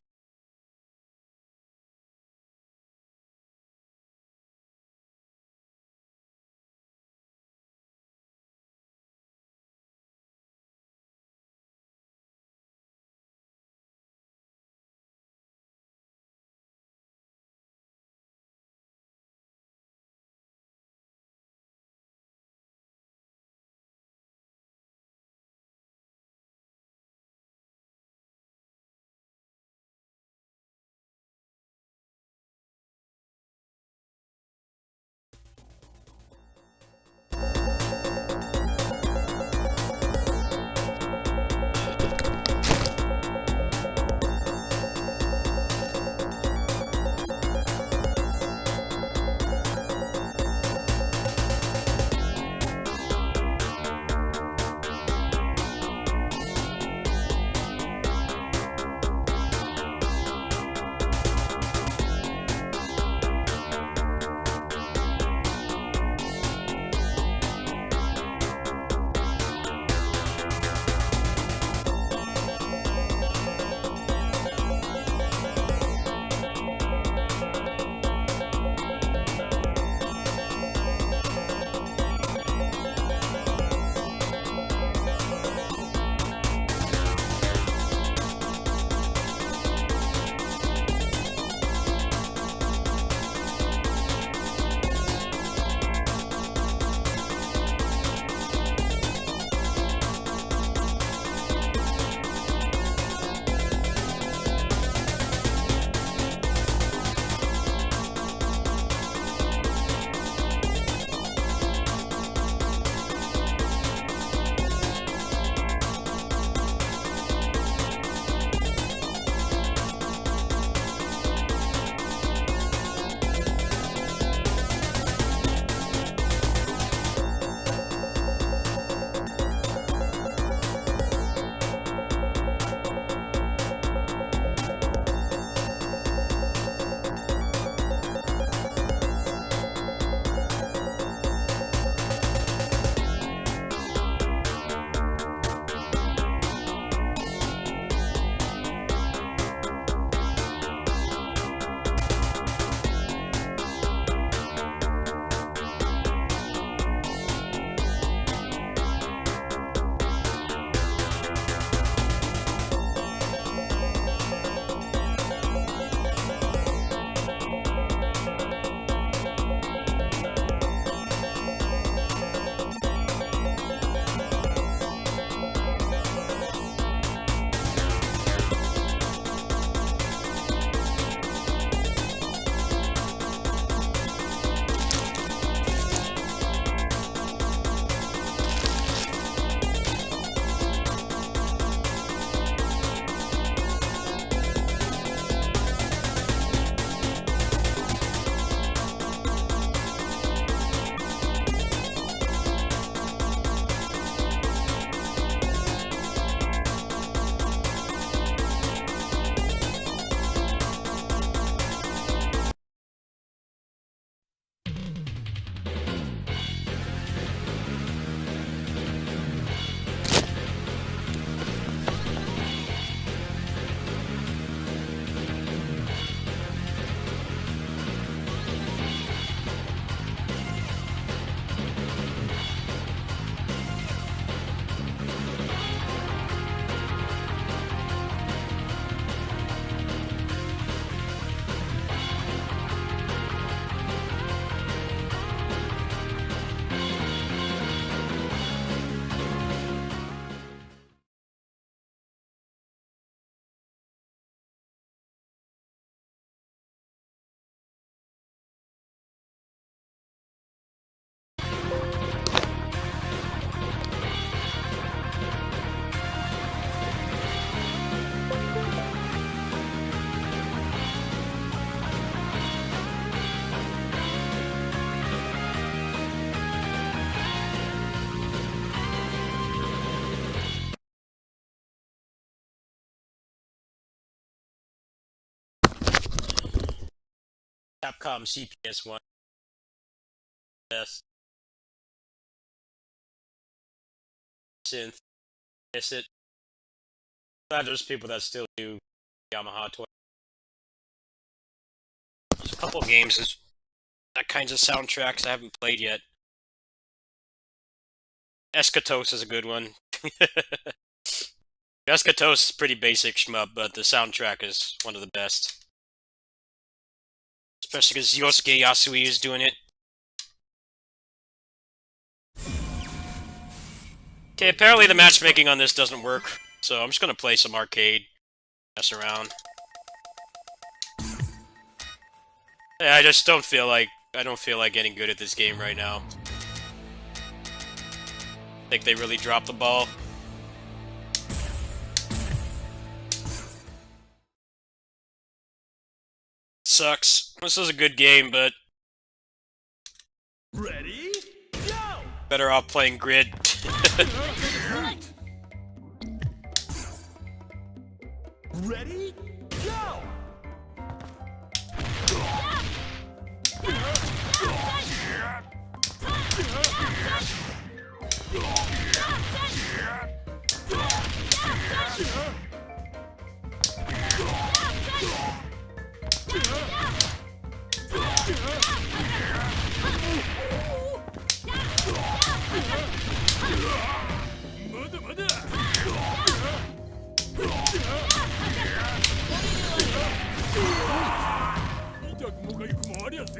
[SPEAKER 1] Capcom CPS one. Best. Synth. Miss it. Glad there's people that still do Yamaha toy. There's a couple of games that kinds of soundtracks I haven't played yet. Eschatos is a good one. Eschatos is pretty basic shmup, but the soundtrack is one of the best. Especially because Yosuke Yasui is doing it. Okay, apparently the matchmaking on this doesn't work, so I'm just gonna play some arcade, mess around. Yeah, I just don't feel like getting good at this game right now. I think they really dropped the ball. Sucks. This is a good game, but
[SPEAKER 5] Ready? Go!
[SPEAKER 1] better off playing Grid.
[SPEAKER 5] Ready? Go!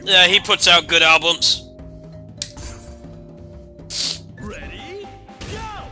[SPEAKER 1] Yeah, he puts out good albums.
[SPEAKER 5] Ready? Go!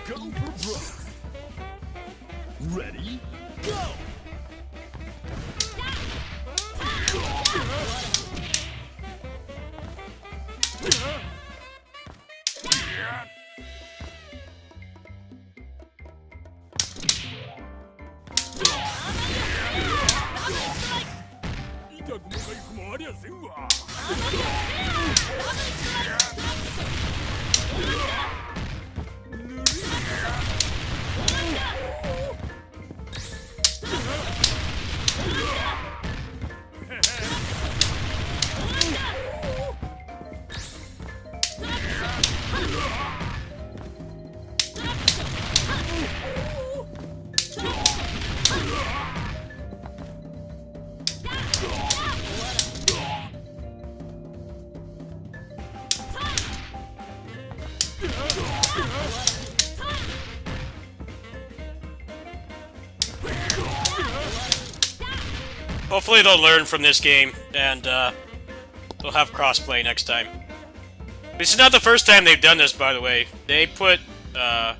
[SPEAKER 5] Go for broke. Ready? Go!
[SPEAKER 1] Hopefully they'll learn from this game, and they'll have crossplay next time. This is not the first time they've done this, by the way. They put, I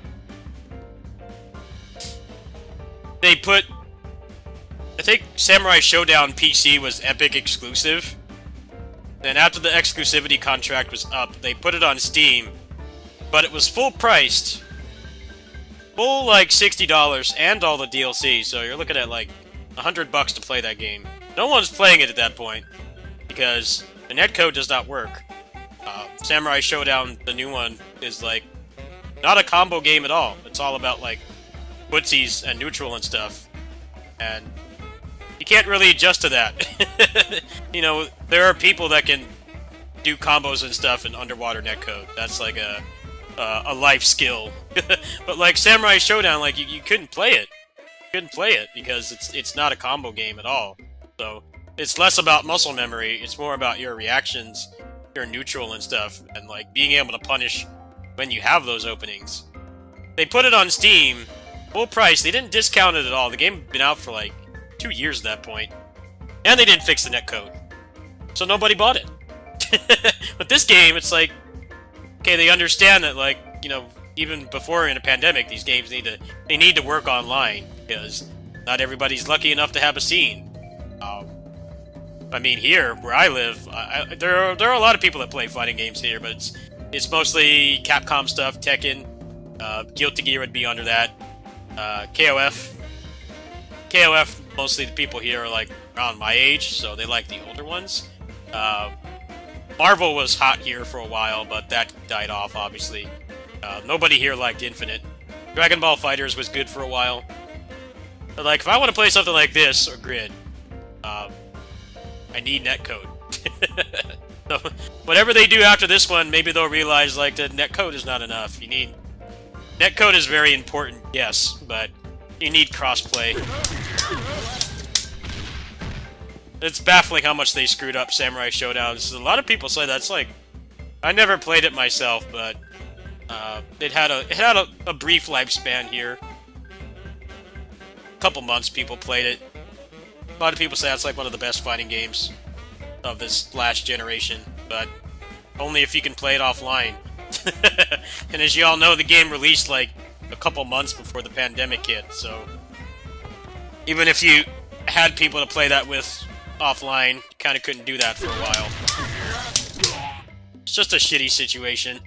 [SPEAKER 1] think Samurai Showdown PC was Epic exclusive. Then after the exclusivity contract was up, they put it on Steam, but it was full priced. Full, like, $60 and all the DLC, so you're looking at, like, $100 to play that game. No one's playing it at that point, because the netcode does not work. Samurai Showdown, the new one, is, like, not a combo game at all. It's all about, like, footsies and neutral and stuff. And you can't really adjust to that. You know, there are people that can do combos and stuff in underwater netcode. That's like a life skill. But like Samurai Showdown, like you couldn't play it. You couldn't play it because it's not a combo game at all. So it's less about muscle memory. It's more about your reactions, your neutral and stuff, and like being able to punish when you have those openings. they put it on Steam, full price. They didn't discount it at all. The game had been out for like 2 years at that point. And they didn't fix the netcode. So nobody bought it. But this game, it's like, okay, they understand that, like, you know, even before in a pandemic, these games need to work online because not everybody's lucky enough to have a scene. I mean, here where I live, there are a lot of people that play fighting games here, but it's mostly Capcom stuff, Tekken, Guilty Gear would be under that, KOF. Mostly the people here are like around my age, so they like the older ones. Marvel was hot here for a while, but that died off, obviously. Nobody here liked Infinite. Dragon Ball FighterZ was good for a while. But, like, if I want to play something like this, or Grid, I need netcode. So, whatever they do after this one, maybe they'll realize, like, the netcode is not enough. You need... Netcode is very important, yes, but you need crossplay. It's baffling how much they screwed up Samurai Showdowns. A lot of people say that's like... I never played it myself, but... it had a brief lifespan here. A couple months people played it. A lot of people say that's like one of the best fighting games of this last generation, but only if you can play it offline. And as you all know, the game released like a couple months before the pandemic hit, so even if you had people to play that with offline, you kind of couldn't do that for a while. It's just a shitty situation.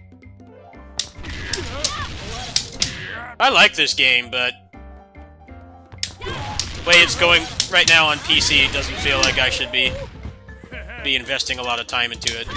[SPEAKER 1] I like this game, but the way it's going right now on PC, it doesn't feel like I should be investing a lot of time into it.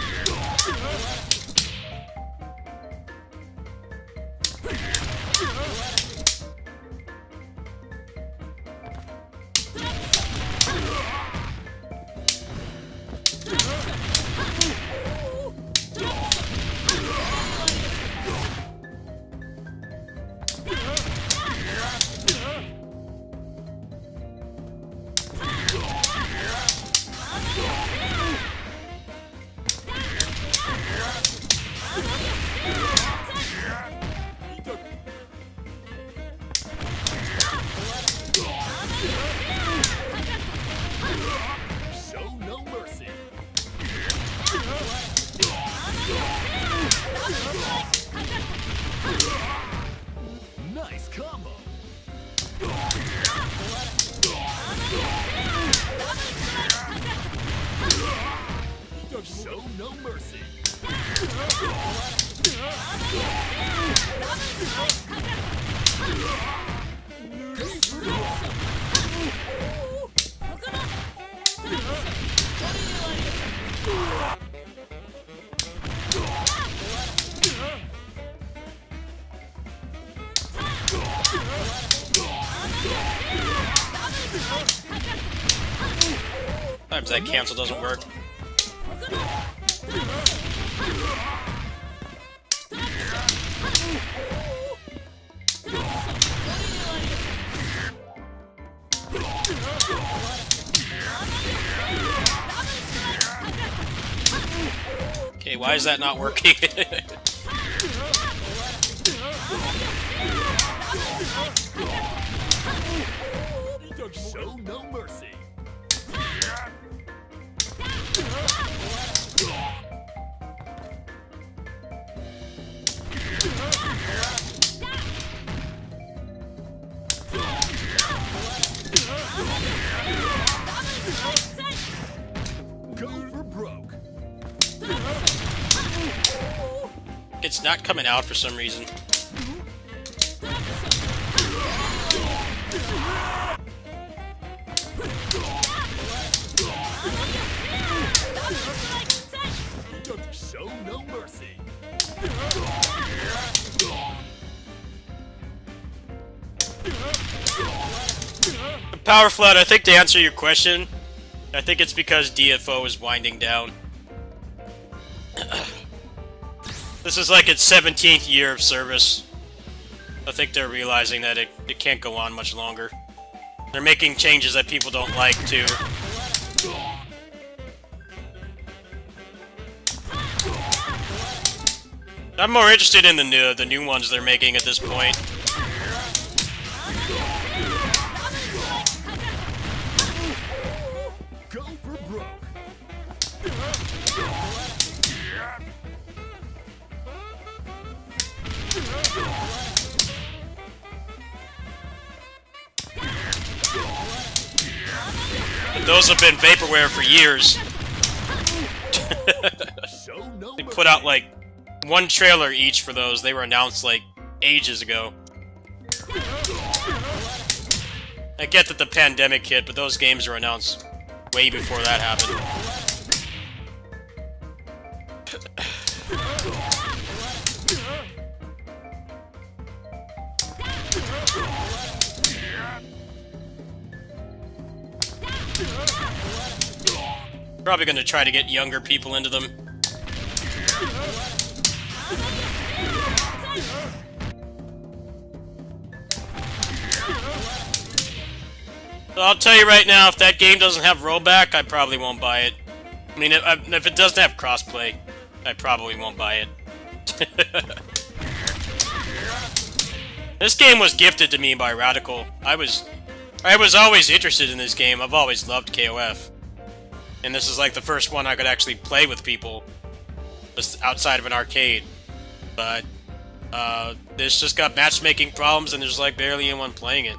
[SPEAKER 2] Nice combo. Show no mercy.
[SPEAKER 1] Sometimes that cancel doesn't work. Okay, why is that not working?
[SPEAKER 2] Show no mercy. Go for broke.
[SPEAKER 1] It's not coming out for some reason.
[SPEAKER 2] Show no mercy.
[SPEAKER 1] Power Flood, I think to answer your question, I think it's because DFO is winding down. This is like its 17th year of service. I think they're realizing that it can't go on much longer. They're making changes that people don't like, too. I'm more interested in the new ones they're making at this point.
[SPEAKER 4] And those have been vaporware for years. They put out like one trailer each for those. They were announced like ages ago. I get that the pandemic hit, but those games were announced way before that happened. Probably gonna try to get younger people into them. So I'll tell you right now, if that game doesn't have rollback, I probably won't buy it. I mean, if it doesn't have crossplay, I probably won't buy it. This game was gifted to me by Radical. I was always interested in this game. I've always loved KOF. And this is like the first one I could actually play with people just outside of an arcade. But this just got matchmaking problems and there's like barely anyone playing it.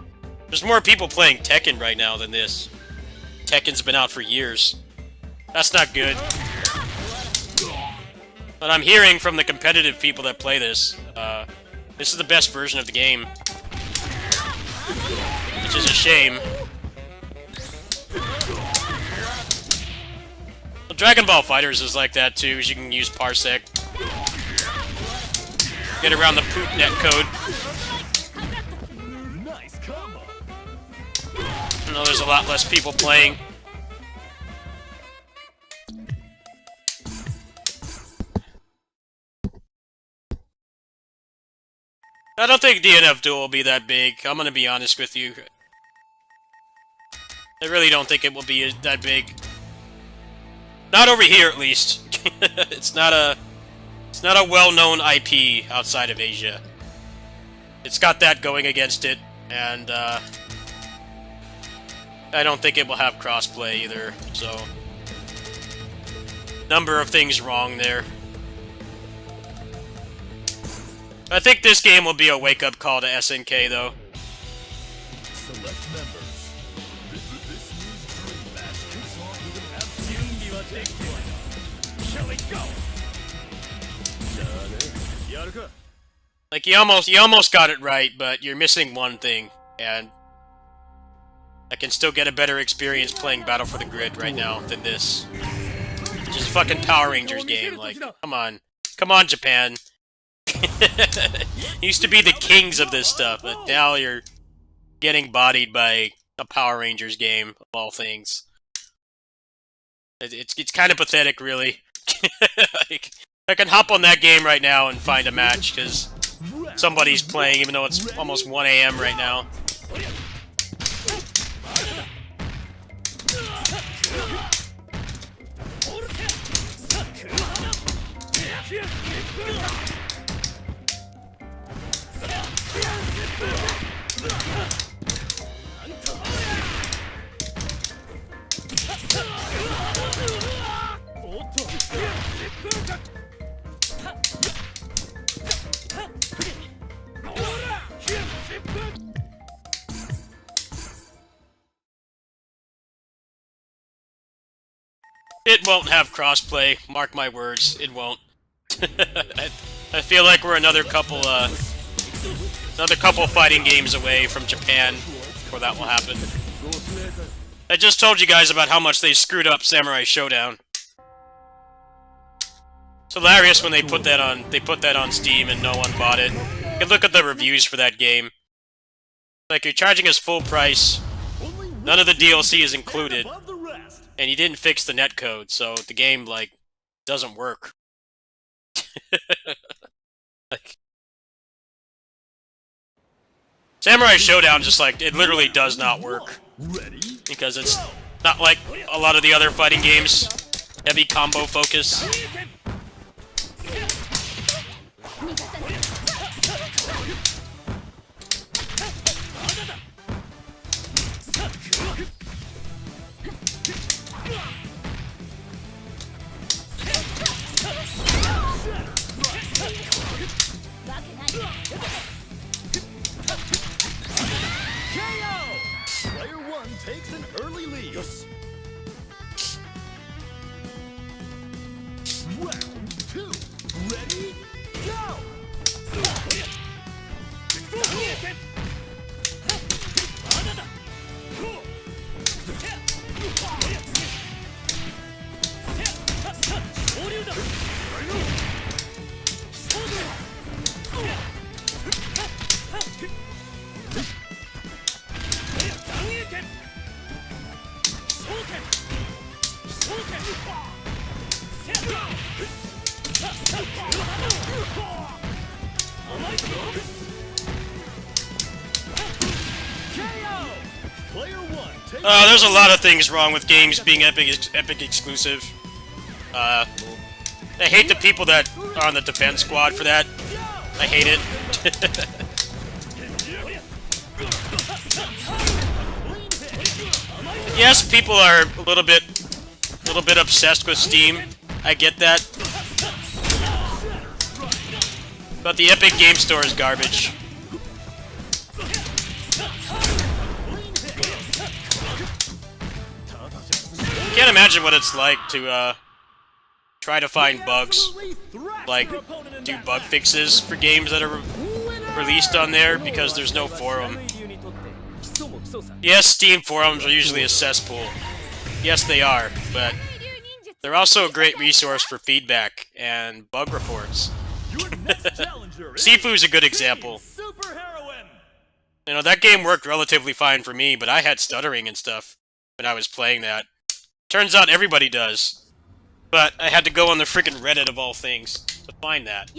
[SPEAKER 4] There's more people playing Tekken right now than this. Tekken's been out for years. That's not good. But I'm hearing from the competitive people that play this, this is the best version of the game. Which is a shame. Well, Dragon Ball FighterZ is like that too, as you can use Parsec. Get around the poop net code. I know there's a lot less people playing. I don't think DNF Duel will be that big. I'm gonna be honest with you. I really don't think it will be that big. Not over here, at least. It's not a well-known IP outside of Asia. It's got that going against it, and I don't think it will have crossplay either. So, number of things wrong there. I think this game will be a wake-up call to SNK, though.
[SPEAKER 5] Select members. This year's dream match kicks off with an absolute Shall we go?
[SPEAKER 4] Like, you almost got it right, but you're missing one thing, and I can still get a better experience playing Battle for the Grid right now than this. It's just a fucking Power Rangers game, like, come on. Come on, Japan. Used to be the kings of this stuff, but now you're getting bodied by a Power Rangers game, of all things. It's kind of pathetic, really. Like, I can hop on that game right now and find a match, because somebody's playing, even though it's almost 1 AM right now. It won't have crossplay, mark my words, it won't. I feel like we're another couple fighting games away from Japan before that will happen. I just told you guys about how much they screwed up Samurai Showdown. It's hilarious when they put that on Steam and no one bought it. You can look at the reviews for that game. Like, you're charging us full price, none of the DLC is included, and you didn't fix the netcode, so the game, like, doesn't work. Like, Samurai Showdown just, like, it literally does not work. Because it's not like a lot of the other fighting games. Heavy combo focus.
[SPEAKER 5] KO! Player 1 takes an early lead. Round 2. Ready? Go!
[SPEAKER 4] There's a lot of things wrong with games being Epic exclusive. I hate the people that are on the defense squad for that. I hate it. Yes, people are a little bit obsessed with Steam. I get that. But the Epic Game Store is garbage. Can't imagine what it's like to try to find bugs, like do bug fixes for games that are released on there because there's no forum. Yes, Steam forums are usually a cesspool. Yes, they are, but they're also a great resource for feedback and bug reports. Sifu's a good example. You know, that game worked relatively fine for me, but I had stuttering and stuff when I was playing that. Turns out everybody does. But I had to go on the frickin' Reddit of all things to find that.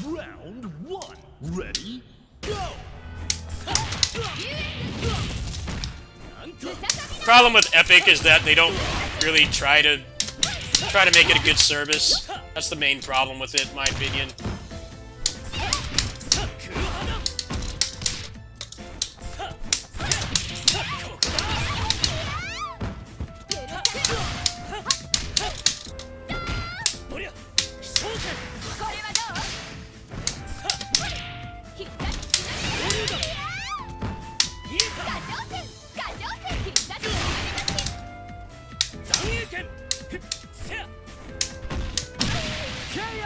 [SPEAKER 5] Round 1. Ready? Go!
[SPEAKER 4] Problem with Epic is that they don't really try to make it a good service. That's the main problem with it, in my opinion.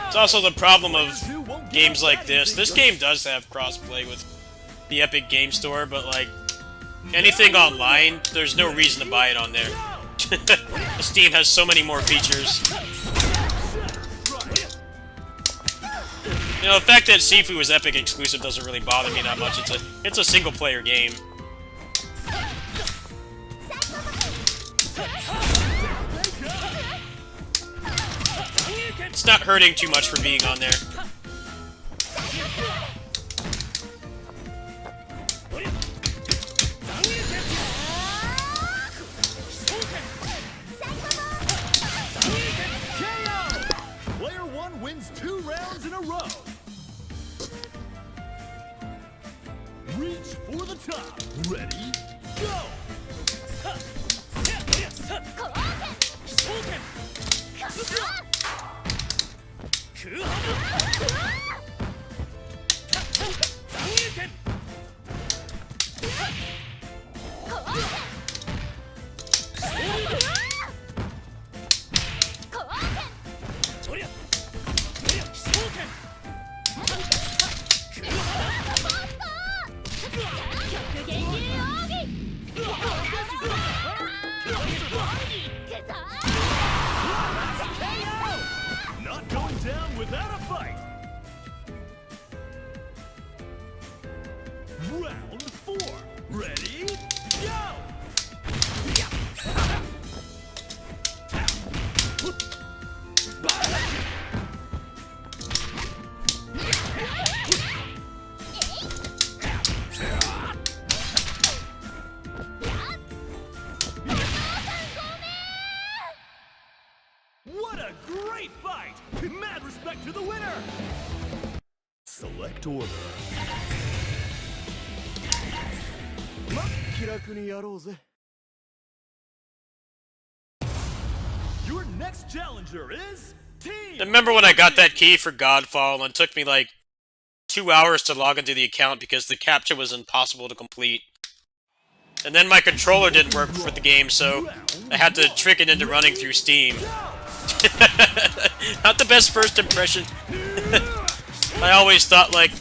[SPEAKER 4] It's also the problem of games like this. This game does have crossplay with the Epic Game Store, but like anything online, there's no reason to buy it on there. Steam has so many more features. You know, the fact that Sifu is Epic exclusive doesn't really bother me that much. It's a single player game. It's not hurting too much for being on there.
[SPEAKER 5] Player 1 wins 2 rounds in a row. Reach for the top. Ready? Go! Not going down without a fight. Round 4. Ready? Go! What a great fight! Mad respect to the winner! Select order. ま、気楽にやろうぜ。Your next challenger is Team.
[SPEAKER 4] Remember when I got that key for Godfall and it took me like
[SPEAKER 1] 2 hours to log into the account because the captcha was impossible to complete. And then my controller didn't work for the game, so I had to trick it into running through Steam. Not the best first impression. I always thought, like,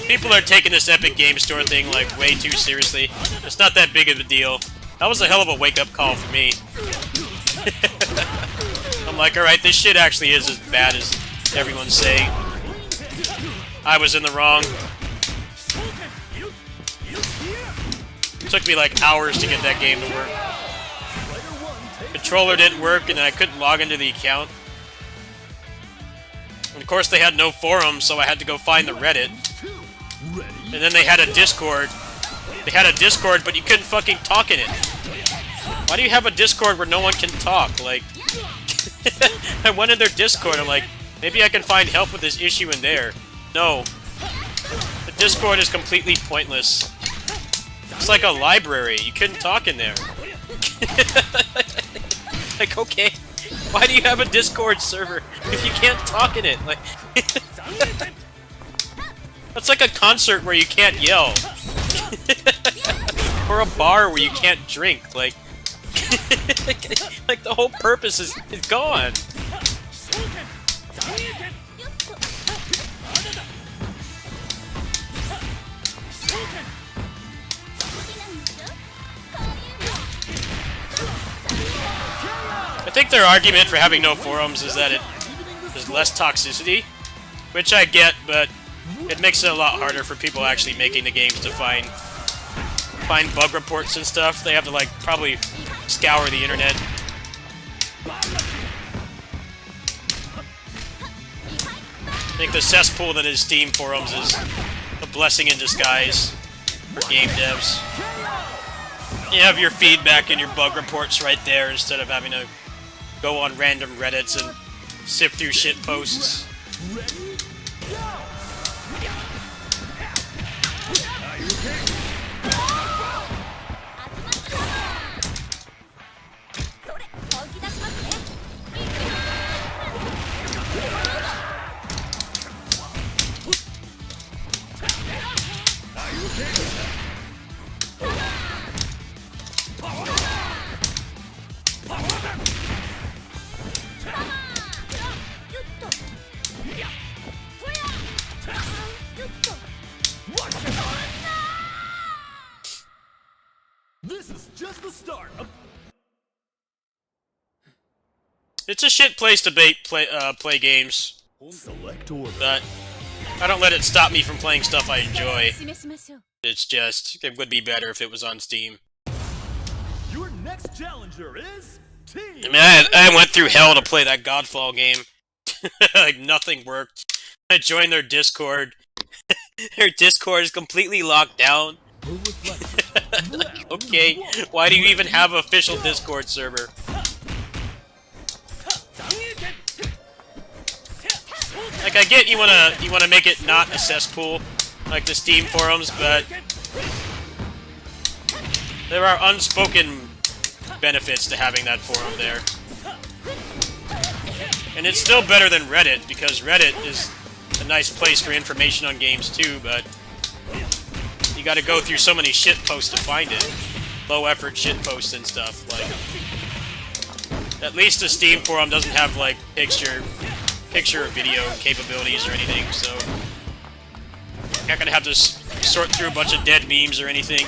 [SPEAKER 1] people are taking this Epic Game Store thing, like, way too seriously. It's not that big of a deal. That was a hell of a wake-up call for me. I'm like, alright, this shit actually is as bad as everyone's saying. I was in the wrong. It took me like hours to get that game to work. Controller didn't work, and I couldn't log into the account. And of course, they had no forum, so I had to go find the Reddit. And then they had a Discord. They had a Discord, but you couldn't fucking talk in it. Why do you have a Discord where no one can talk? Like, I went in their Discord, I'm like, maybe I can find help with this issue in there. No. The Discord is completely pointless. It's like a library. You couldn't talk in there. Like, okay, why do you have a Discord server if you can't talk in it? Like, that's like a concert where you can't yell. Or a bar where you can't drink. Like, like the whole purpose is gone. I think their argument for having no forums is that there's less toxicity, which I get, but it makes it a lot harder for people actually making the games to find bug reports and stuff. They have to, like, probably scour the internet. I think the cesspool that is Steam forums is a blessing in disguise for game devs. You have your feedback and your bug reports right there instead of having to go on random Reddits and sift through shit posts.
[SPEAKER 5] This is just the start of...
[SPEAKER 1] It's a shit place to play games,
[SPEAKER 5] Select order.
[SPEAKER 1] but I don't let it stop me from playing stuff I enjoy. It's just, it would be better if it was on Steam.
[SPEAKER 5] Your next challenger is Team.
[SPEAKER 1] I mean, I went through hell to play that Godfall game. Like, nothing worked. I joined their Discord. Their Discord is completely locked down. Like, okay, why do you even have an official Discord server? Like, I get you wanna make it not a cesspool, like the Steam forums, but there are unspoken benefits to having that forum there. And it's still better than Reddit, because Reddit is a nice place for information on games too, but you gotta go through so many shit posts to find it. Low effort shit posts and stuff, like... At least the Steam forum doesn't have, like, picture or video capabilities or anything, so... You're not gonna have to sort through a bunch of dead memes or anything.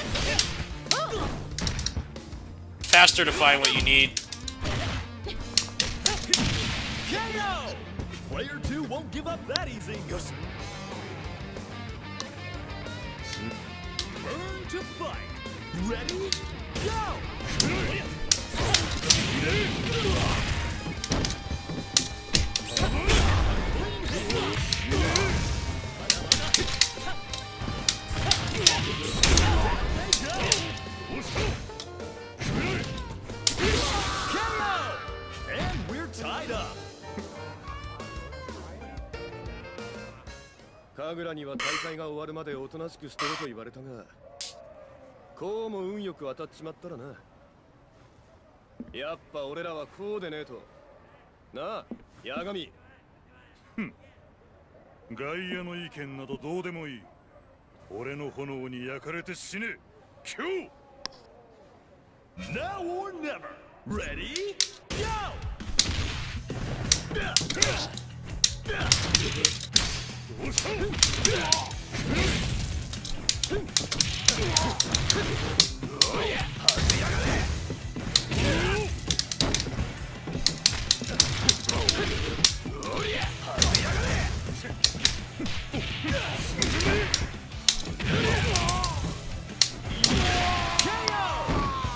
[SPEAKER 1] Faster to find what you need.
[SPEAKER 5] KO! Player 2 won't give up that easy. Learn to fight. Ready? Go! KO! And we're tied up.
[SPEAKER 7] 神楽には大会が終わるまでおとなしくしてろと言われたが、こうも運よく当たっちまったらな。やっぱ俺らはこうでねえと。なあ、八神。
[SPEAKER 5] 外野の意見などどうでもいい。俺の炎に焼かれて死ね。今日
[SPEAKER 7] Now or never. Ready? Go!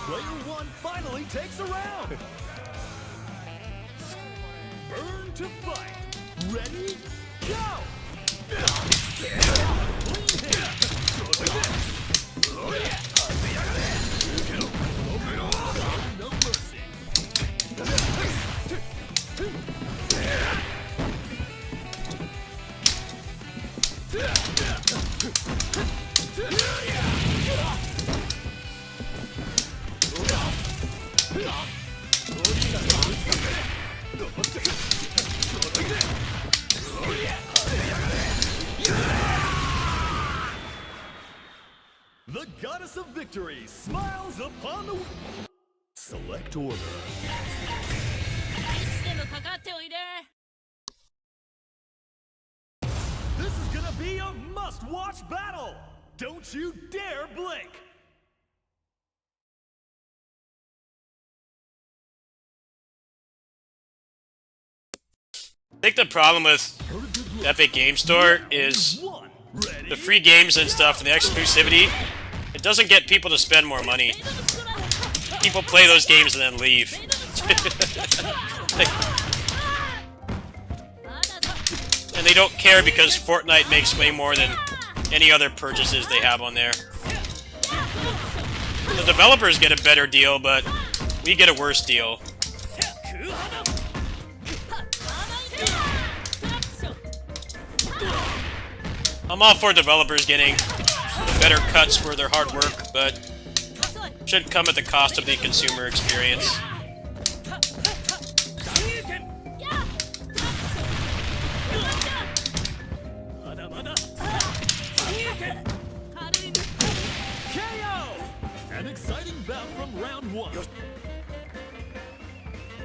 [SPEAKER 7] Player one finally takes a round. Burn to fight. Ready? Go! No mercy. The goddess of victory smiles upon the select order.
[SPEAKER 8] いつでもかかっておいで。
[SPEAKER 7] This is gonna be a must-watch battle. Don't you dare blink.
[SPEAKER 4] I think the problem with Epic Game Store is
[SPEAKER 7] One. Ready?
[SPEAKER 4] the free games and stuff and the exclusivity. It doesn't get people to spend more money. People play those games and then leave. And they don't care because Fortnite makes way more than any other purchases they have on there. The developers get a better deal, but we get a worse deal. I'm all for developers getting better cuts for their hard work, but shouldn't come at the cost of the consumer experience.
[SPEAKER 7] KO! An exciting bout from round one.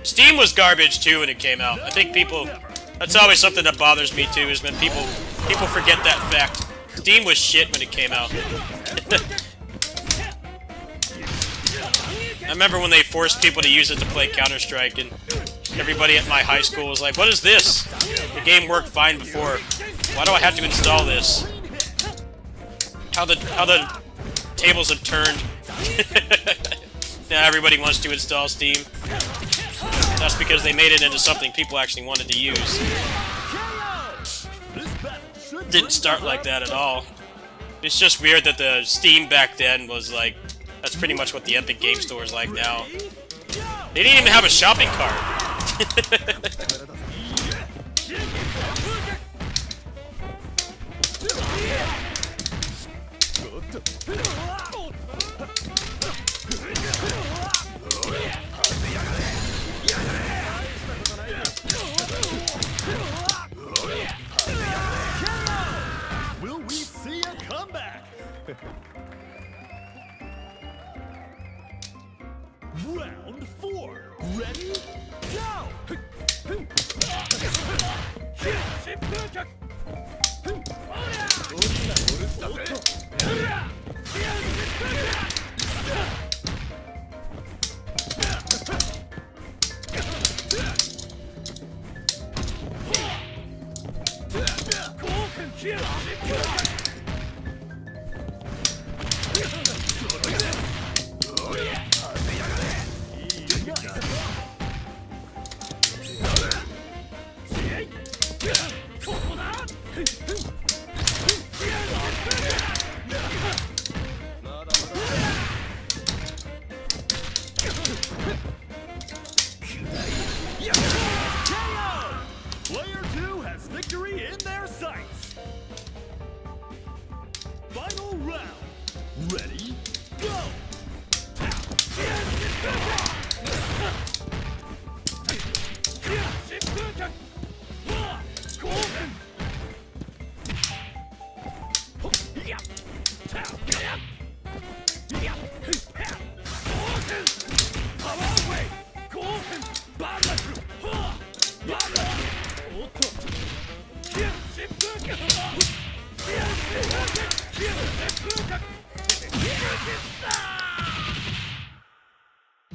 [SPEAKER 4] Steam was garbage too when it came out. I think people... That's always something that bothers me too, is when people forget that fact. Steam was shit when it came out. I remember when they forced people to use it to play Counter-Strike, and everybody at my high school was like, "What is this? The game worked fine before. Why do I have to install this?" How the tables have turned. Now everybody wants to install Steam. That's because they made it into something people actually wanted to use. Didn't start like that at all. It's just weird that the Steam back then was like, that's pretty much what the Epic Game Store is like now. They didn't even have a shopping cart.
[SPEAKER 7] Will we see a comeback? Round 4. Ready? Go! Player 2 has victory in their sights. Final round. Ready? Go!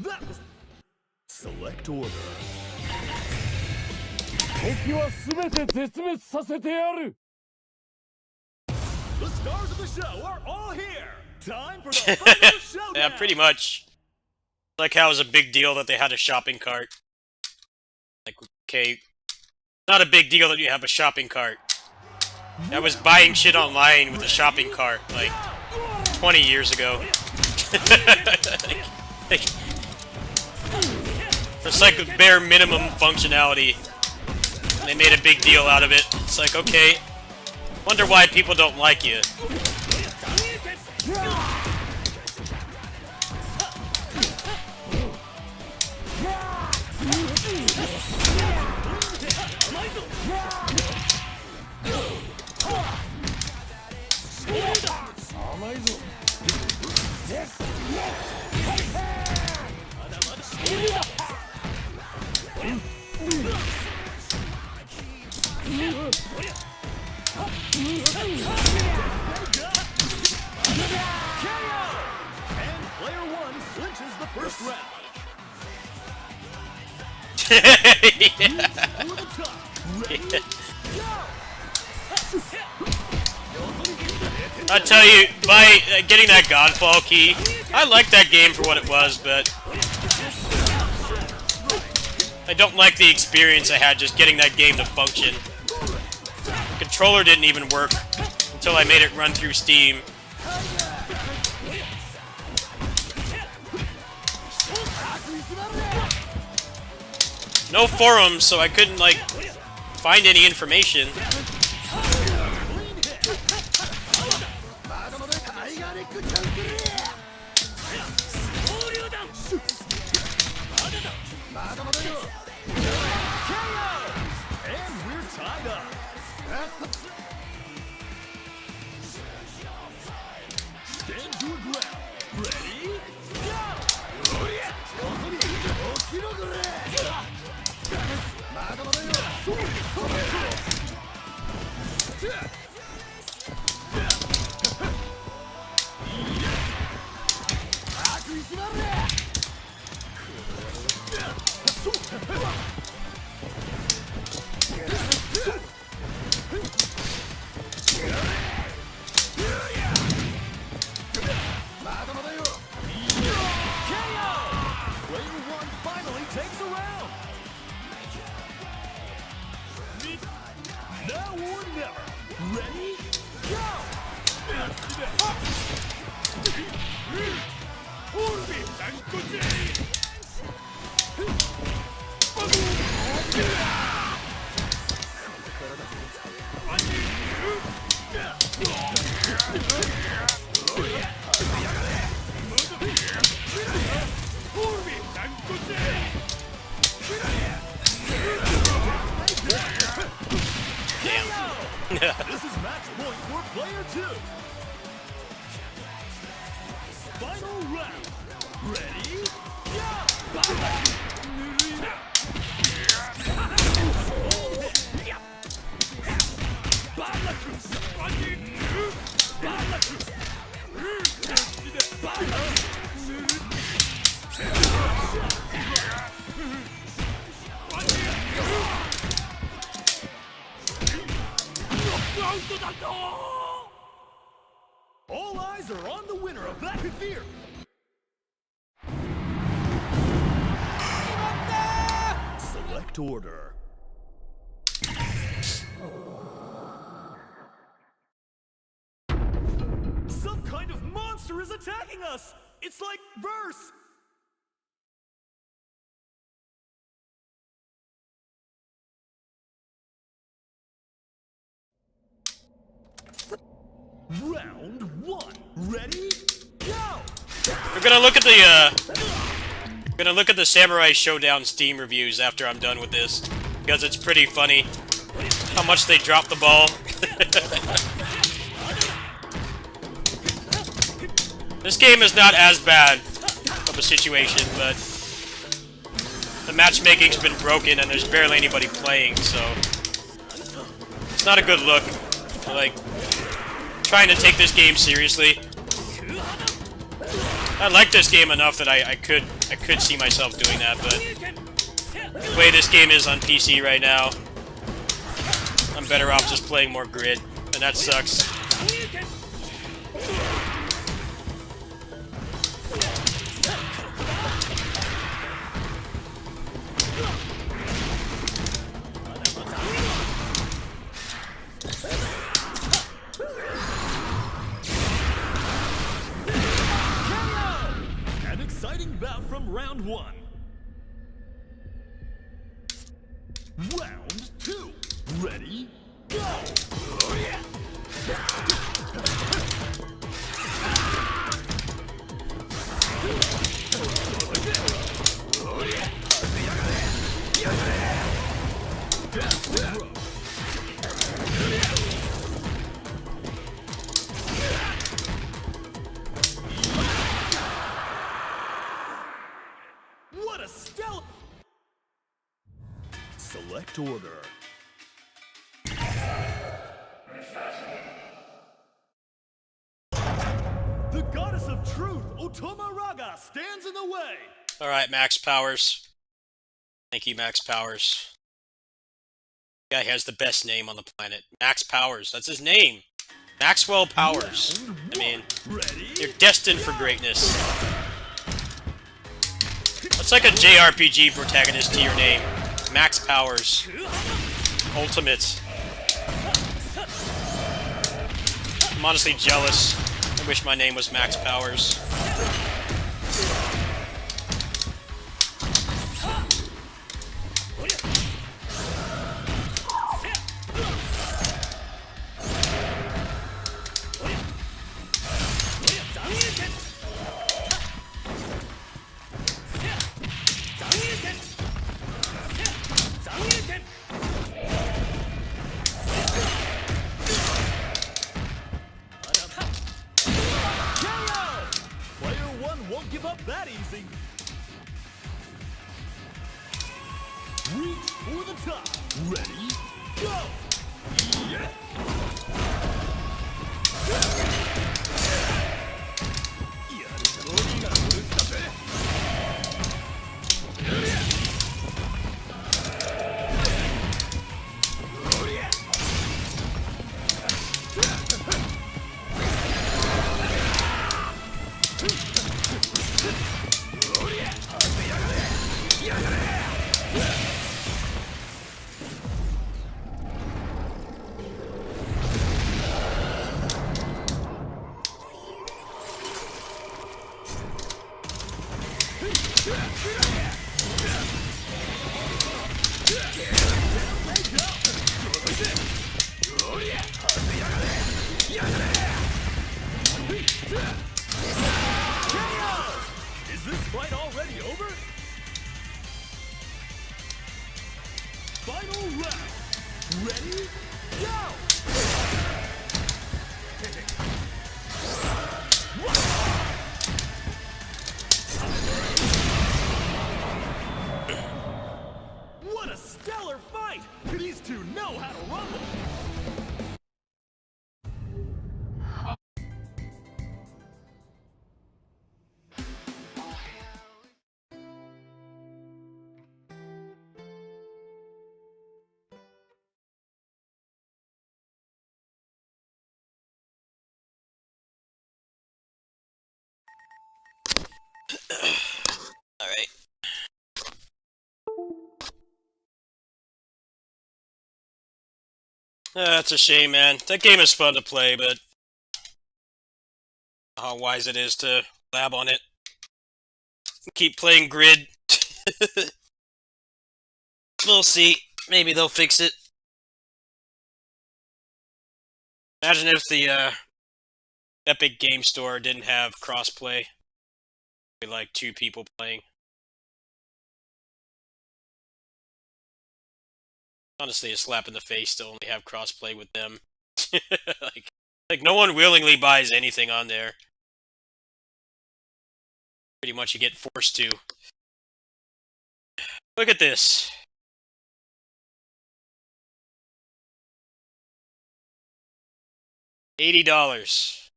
[SPEAKER 5] That was... Select order.
[SPEAKER 8] 敵は全て絶滅させてやる
[SPEAKER 5] The stars of the show are all here! Time for the final showdown!
[SPEAKER 4] Yeah, pretty much. Like how it was a big deal that they had a shopping cart. Like, okay, not a big deal that you have a shopping cart. I was buying shit online with a shopping cart, like, 20 years ago. It's like the bare minimum functionality. And they made a big deal out of it. It's like, okay, wonder why people don't like you.
[SPEAKER 5] And player one clinches the first round. Over the top. Ready?
[SPEAKER 4] I tell you, by getting that Godfall key, I like that game for what it was, but I don't like the experience I had just getting that game to function. The controller didn't even work until I made it run through Steam. No forums, so I couldn't, like, find any information.
[SPEAKER 5] And we're tied up. Stand your ground. Ready? Player one finally takes a round. Now or never. Ready? Go! This is match point for player two. Final round. Ready? All eyes are on the winner of that fear. Select order. Some kind of monster is attacking us. It's like verse. Round one. Ready? Go!
[SPEAKER 4] We're gonna look at the Samurai Showdown Steam reviews after I'm done with this, because it's pretty funny how much they drop the ball. This game is not as bad of a situation, but the matchmaking's been broken and there's barely anybody playing, so it's not a good look. Like, trying to take this game seriously. I like this game enough that I could see myself doing that, but the way this game is on PC right now, I'm better off just playing more Grid, and that sucks.
[SPEAKER 5] An exciting bout from round one. Round two. Ready? Go! What a stellar... Select order. The goddess of truth, Otoma Raga, stands in the way.
[SPEAKER 4] Alright, Max Powers. Thank you, Max Powers. Guy has the best name on the planet. Max Powers, that's his name. Maxwell Powers. I mean, you're destined for greatness. That's like a JRPG protagonist to your name. Max Powers. Ultimate. I'm honestly jealous. I wish my name was Max Powers.
[SPEAKER 5] Won't give up that easy. Reach for the top. Ready? Go! Yeah. Is this fight already over? Final round. Ready? Go! What a stellar fight! These two know how to rumble!
[SPEAKER 4] Alright. That's a shame, man. That game is fun to play, but how wise it is to lab on it. Keep playing Grid. We'll see. Maybe they'll fix it. Imagine if the Epic Game Store didn't have crossplay. Like 2 people playing. Honestly, a slap in the face to only have crossplay with them. like no one willingly buys anything on there. Pretty much you get forced to. Look at this. $80.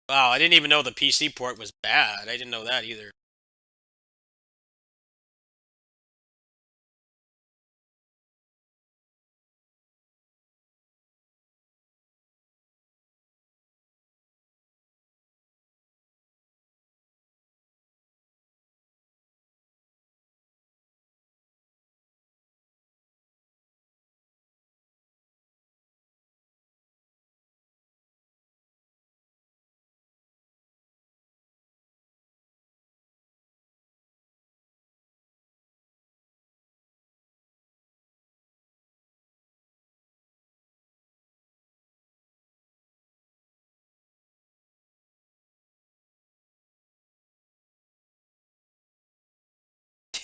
[SPEAKER 4] Wow, I didn't even know the PC port was bad. I didn't know that either.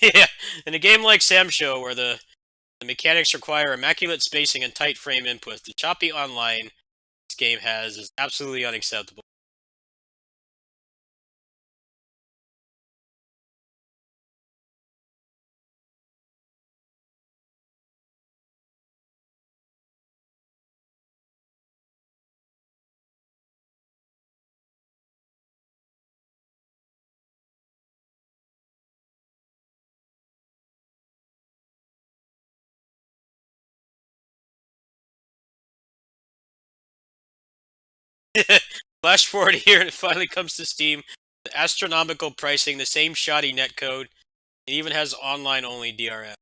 [SPEAKER 4] Yeah, in a game like Sam Show, where the mechanics require immaculate spacing and tight frame inputs, the choppy online this game has is absolutely unacceptable. Flash forward here, and it finally comes to Steam. The astronomical pricing, the same shoddy netcode. It even has online-only DRM.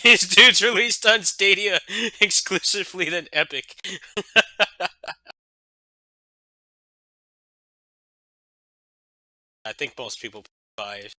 [SPEAKER 4] His dude's released on Stadia exclusively than Epic. I think most people buy it.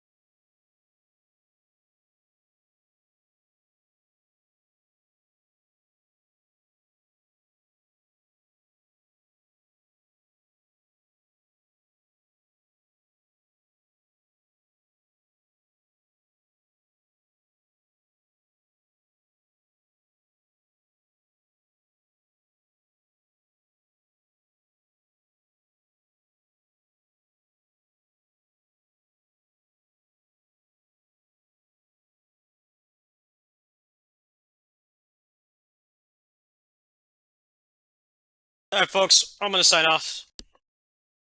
[SPEAKER 4] Alright, folks, I'm gonna sign off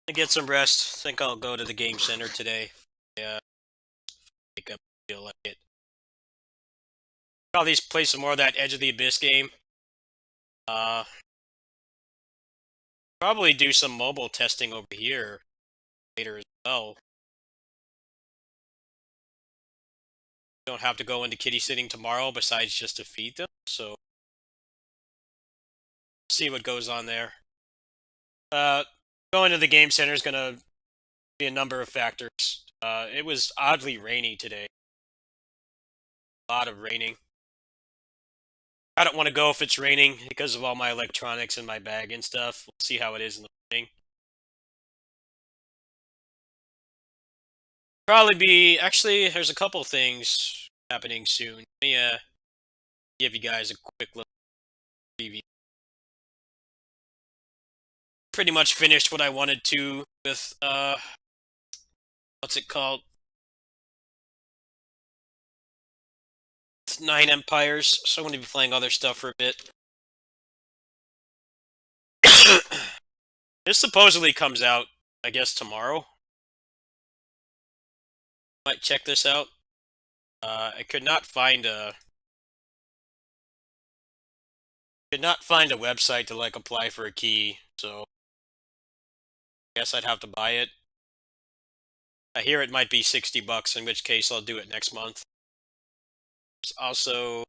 [SPEAKER 4] and get some rest. Think I'll go to the game center today. Yeah, wake up, feel like it. Probably play some more of that Edge of the Abyss game. Uh, Probably do some mobile testing over here later as well. Don't have to go into kitty sitting tomorrow besides just to feed them, so see what goes on there. Going to the game center is gonna be a number of factors. It was oddly rainy today. A lot of raining. I don't want to go if it's raining because of all my electronics in my bag and stuff. We'll see how it is in the morning. Probably be... Actually, there's a couple things happening soon.
[SPEAKER 1] me give you guys a quick little preview. Pretty much finished what I wanted to with what's it called? 9 Empires, so I'm going to be playing other stuff for a bit. This supposedly comes out, I guess, tomorrow. Might check this out. I could not find a website to like apply for a key, so I guess I'd have to buy it. I hear it might be $60, in which case I'll do it next month. There's also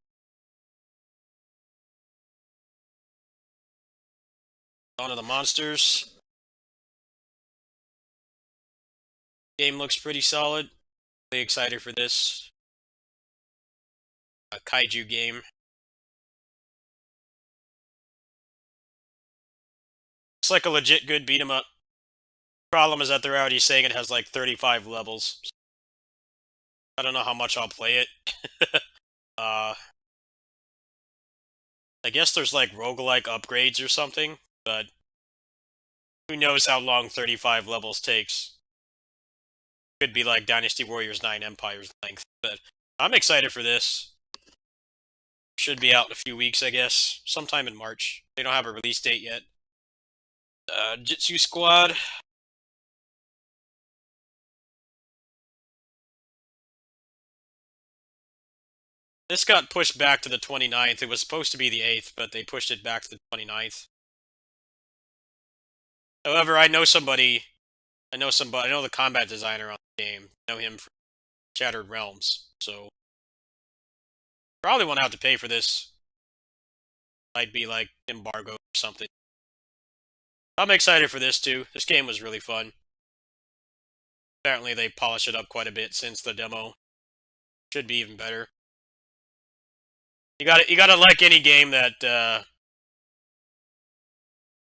[SPEAKER 1] Dawn of the Monsters. Game looks pretty solid. Really excited for this. A kaiju game. It's like a legit good beat 'em up. Problem is that they're already saying it has like 35 levels. I don't know how much I'll play it. I guess there's like roguelike upgrades or something, but who knows how long 35 levels takes. Could be like Dynasty Warriors 9 Empires length, but I'm excited for this. Should be out in a few weeks, I guess. Sometime in March. They don't have a release date yet. Jitsu Squad. This got pushed back to the 29th. It was supposed to be the 8th, but they pushed it back to the 29th. However, I know the combat designer on the game. I know him from Shattered Realms, so probably won't have to pay for this. Might be like embargo or something. I'm excited for this too. This game was really fun. Apparently they polished it up quite a bit since the demo. Should be even better. You gotta like any game that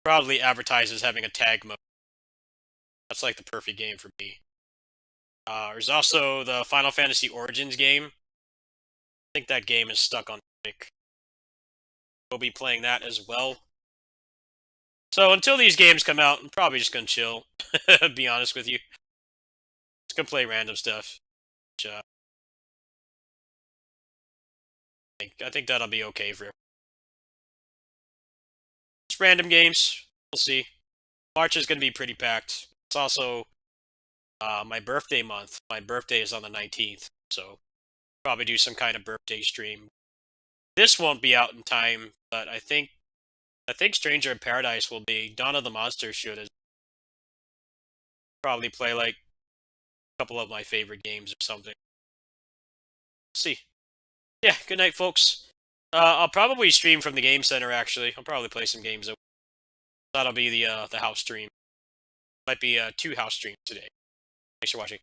[SPEAKER 1] proudly advertises having a tag mode. That's like the perfect game for me. There's also the Final Fantasy Origins game. I think that game is stuck on Epic. We'll be playing that as well. So until these games come out, I'm probably just gonna chill. Be honest with you. Just gonna play random stuff. Which, I think that'll be okay for everyone. Just random games. We'll see. March is gonna be pretty packed. It's also my birthday month. My birthday is on the 19th, so probably do some kind of birthday stream. This won't be out in time, but I think Stranger in Paradise will be. Dawn of the Monsters should as probably play like a couple of my favorite games or something. Let's see. Yeah, good night, folks. I'll probably stream from the game center. Actually, I'll probably play some games. That'll be the house stream. Might be 2 house streams today. Thanks for watching.